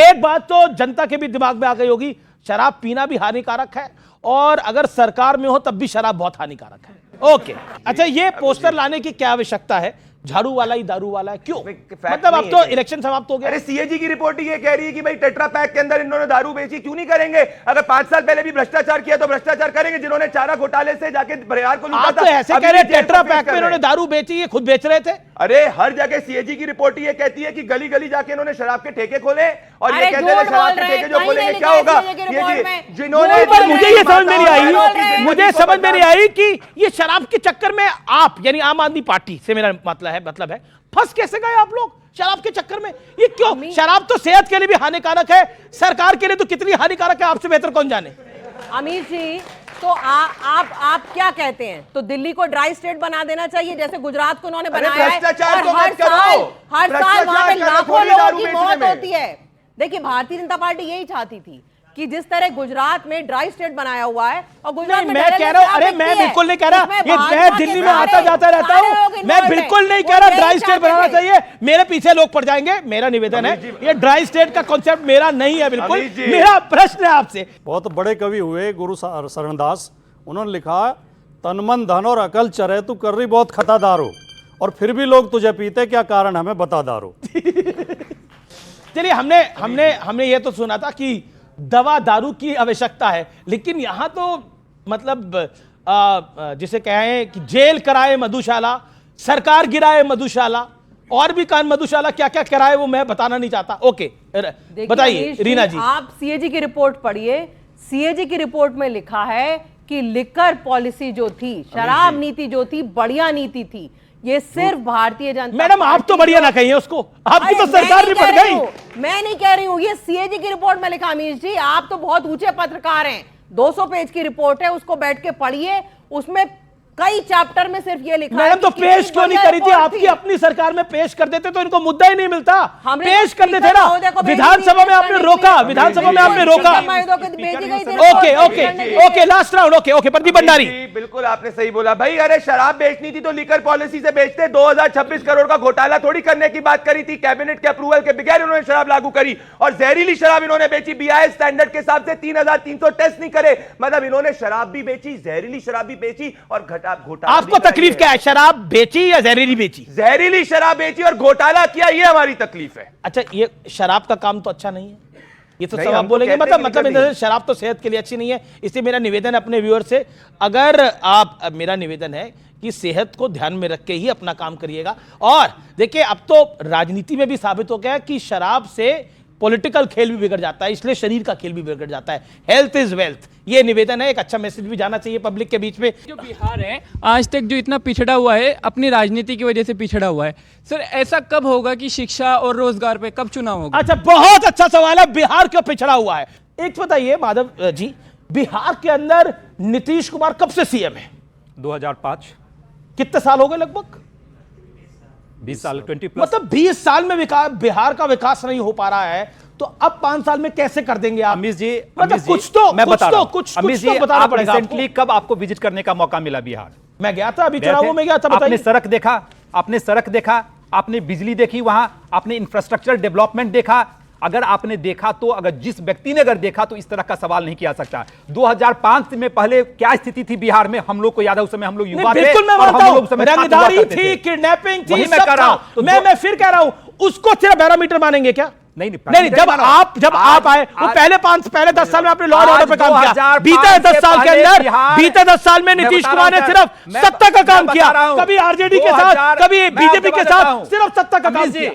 एक बात तो जनता के भी दिमाग में आ गई होगी, शराब पीना भी हानिकारक है और अगर सरकार में हो तब भी शराब बहुत हानिकारक है। ओके, अच्छा ये पोस्टर लाने की क्या आवश्यकता है? झाड़ू वाला ही दारू वाला है, क्यों? मतलब अब तो इलेक्शन समाप्त हो गया। अरे सीएजी की रिपोर्ट ये कह रही है कि भाई टेट्रा पैक के अंदर इन्होंने दारू बेची, क्यों नहीं करेंगे? अगर 5 साल पहले भी भ्रष्टाचार किया तो भ्रष्टाचार करेंगे। जिन्होंने चारा घोटाले से जाके परिवार को लूटा था, तो ऐसे कह रहे टेट्रा पैक में इन्होंने दारू बेची, ये खुद बेच रहे थे। अरे हर जगह सीएजी की रिपोर्ट ये कहती है कि गली गली जाके इन्होंने शराब के ठेके खोले और ये कहते हैं शराब के ठेके जो खोलेंगे क्या होगा? जिन्होंने, मुझे ये समझ में नहीं आई कि ये शराब के चक्कर में आप यानी आम आदमी पार्टी से मेरा मतलब है फंस कैसे गए आप लोग शराब के चक्कर में? ये क्यों? शराब तो सेहत के लिए भी हानिकारक है, सरकार के लिए तो कितनी हानिकारक है आपसे बेहतर कौन जाने। अमीर जी, तो आप क्या कहते हैं? तो दिल्ली को ड्राई स्टेट बना देना चाहिए जैसे गुजरात को उन्होंने बनाया है, और हर साल वहां पे लाखों लोगों की मौत होती है। देखिए भारतीय जनता पार्टी यही चाहती थी कि जिस तरह गुजरात में ड्राई स्टेट बनाया हुआ है और गुजरात में, मैं कह रहा हूं, अरे मैं बिल्कुल नहीं कह रहा, ये मैं दिल्ली में आता जाता रहता हूं, मैं बिल्कुल नहीं कह रहा ड्राई स्टेट बनाना चाहिए, मेरे पीछे लोग पड़ जाएंगे। मेरा निवेदन है, ये ड्राई स्टेट का कॉन्सेप्ट मेरा नहीं है, बिल्कुल मेरा प्रश्न है आपसे। बहुत बड़े कवि हुए गुरु शरणदास, उन्होंने लिखा तन मन धन और अकल चरे तू कर रही बहुत खतादारो, और फिर भी लोग तुझे पीते, क्या कारण हमें बता दारो। चलिए हमने ये तो सुना था कि दवा दारू की आवश्यकता है, लेकिन यहां तो मतलब जिसे कहें कि जेल कराए मधुशाला, सरकार गिराए मधुशाला, और भी कान मधुशाला क्या क्या कराए वो मैं बताना नहीं चाहता। ओके बताइए रीना जी, आप सीएजी की रिपोर्ट पढ़िए। सीएजी की रिपोर्ट में लिखा है कि लिकर पॉलिसी जो थी, शराब नीति जो थी, बढ़िया नीति थी। ये सिर्फ भारतीय जनता, मैडम आप तो बढ़िया ना कहिए उसको, आपकी तो सरकार भी बढ़ गई। मैं नहीं कह रही हूँ, ये सीएजी की रिपोर्ट में लिखा। अमीश जी आप तो बहुत ऊंचे पत्रकार हैं, 200 पेज की रिपोर्ट है, उसको बैठ के पढ़िए। उसमें कई चैप्टर में सिर्फ ये लिखा है। मैडम तो पेश क्यों नहीं करी थी? आपकी अपनी सरकार में पेश कर देते तो इनको मुद्दा ही नहीं मिलता। पेश कर देते ना, विधानसभा में आपने रोका, विधानसभा में आपने रोका। Okay last round. Okay Pradeep Bhandari, बिल्कुल आपने सही बोला भाई। अरे शराब बेचनी थी तो लीकर पॉलिसी से बेचते। 2026 करोड़ का घोटाला थोड़ी करने की बात करी थी, कैबिनेट के अप्रूवल के बगैर इन्होंने शराब लागू करी और जहरीली शराब इन्होंने बेची। BIS स्टैंडर्ड के हिसाब से 3300 टेस्ट नहीं करे, मतलब इन्होंने शराब भी बेची, जहरीली शराब भी बेची और घोटाला। आपको तकलीफ क्या है, शराब बेची या जहरीली बेची? जहरीली शराब बेची और घोटाला किया, ये हमारी तकलीफ है। अच्छा ये शराब का काम तो अच्छा नहीं है, ये तो सब आप बोलेंगे, मतलब शराब तो सेहत के लिए अच्छी नहीं है। इसलिए मेरा निवेदन है अपने व्यूअर से, अगर आप, मेरा निवेदन है कि सेहत को ध्यान में रख के ही अपना काम करिएगा। और देखिए, अब तो राजनीति में भी साबित हो गया कि शराब से पॉलिटिकल खेल भी बिगड़ जाता है, इसलिए शरीर का खेल भी बिगड़ जाता है। हेल्थ इज वेल्थ, ये निवेदन है, एक अच्छा मैसेज भी जाना चाहिए पब्लिक के बीच में। जो बिहार है आज तक जो इतना पिछड़ा हुआ है, अपनी राजनीति की वजह से पिछड़ा हुआ है। सर, ऐसा कब होगा कि शिक्षा और रोजगार पे कब चुनाव होगा? अच्छा, बहुत अच्छा सवाल है, बिहार क्यों पिछड़ा हुआ है। एक बताइए माधव जी, बिहार के अंदर नीतीश कुमार कब से सीएम है? 2005। कितने साल हो गए? लगभग 20 साल, 20+। मतलब 20 साल में बिहार का विकास नहीं हो पा रहा है, तो अब 5 साल में कैसे कर देंगे आप? अमीश जी, मतलब कुछ तो मैं बता रहा हूं। कुछ अमीश जी, बताना आप पड़ेगा। रिसेंटली कब आपको विजिट करने का मौका मिला बिहार? मैं गया था, अभी चुनावों में गया था। आपने सड़क देखा, आपने सड़क देखा, आपने बिजली देखी वहां, आपने इंफ्रास्ट्रक्चर डेवलपमेंट देखा। अगर आपने देखा तो, अगर जिस व्यक्ति ने अगर देखा तो इस तरह का सवाल नहीं किया सकता। 2005 में पहले क्या स्थिति थी बिहार में, हम लोग को याद है, उस समय हम लोग युवा थे। बिल्कुल मैं मानता हूं, रंगदारी थी, किडनैपिंग थी, मैं कर रहा हूं। मैं फिर कह रहा हूं, उसको सिर्फ बैरोमीटर मानेंगे क्या? नहीं, जब आप आए, वो पहले 10 साल में आपने लॉ एंड ऑर्डर पे काम किया। बीते 10 साल के अंदर, बीते 10 साल में नीतीश कुमार ने सिर्फ सत्ता का काम किया, कभी आरजेडी के साथ, कभी बीजेपी के साथ, सिर्फ सत्ता का काम किया।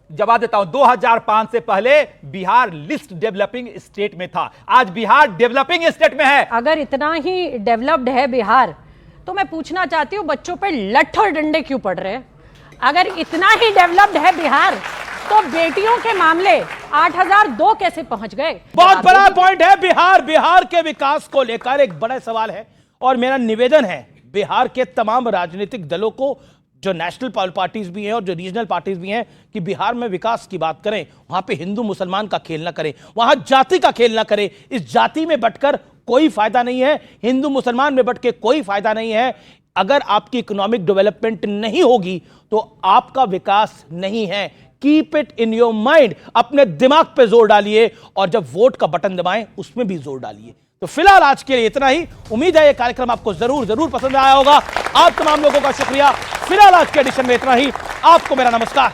जवाब देता हूं, 2005 से पहले बिहार लिस्ट डेवलपिंग स्टेट में था, आज बिहार डेवलपिंग स्टेट में है। अगर इतना ही डेवलप्ड है बिहार, तो मैं पूछना चाहती हूँ बच्चों पे लठ और डंडे क्यों पड़ रहे हैं? अगर इतना ही डेवलप्ड है बिहार, तो बेटियों के मामले 8002 कैसे पहुंच गए? बहुत बड़ा पॉइंट है। बिहार के विकास को लेकर एक बड़ा सवाल है, और मेरा निवेदन है बिहार के तमाम राजनीतिक दलों को, जो नेशनल पार्टीज भी हैं और जो रीजनल पार्टीज भी हैं, कि बिहार में विकास की बात करें, वहां पे हिंदू मुसलमान का खेल ना करें, वहां जाति का खेल ना करें। इस जाति में बटकर कोई फायदा नहीं है, हिंदू मुसलमान में बट के कोई फायदा नहीं है। अगर आपकी इकोनॉमिक डेवलपमेंट नहीं होगी तो आपका विकास नहीं है। Keep it in your mind, अपने दिमाग पे जोर डालिए, और जब वोट का बटन दबाएं उसमें भी जोर डालिए। तो फिलहाल आज के लिए इतना ही। उम्मीद है ये कार्यक्रम आपको जरूर पसंद आया होगा। आप तमाम लोगों का शुक्रिया। फिलहाल आज के एडिशन में इतना ही। आपको मेरा नमस्कार।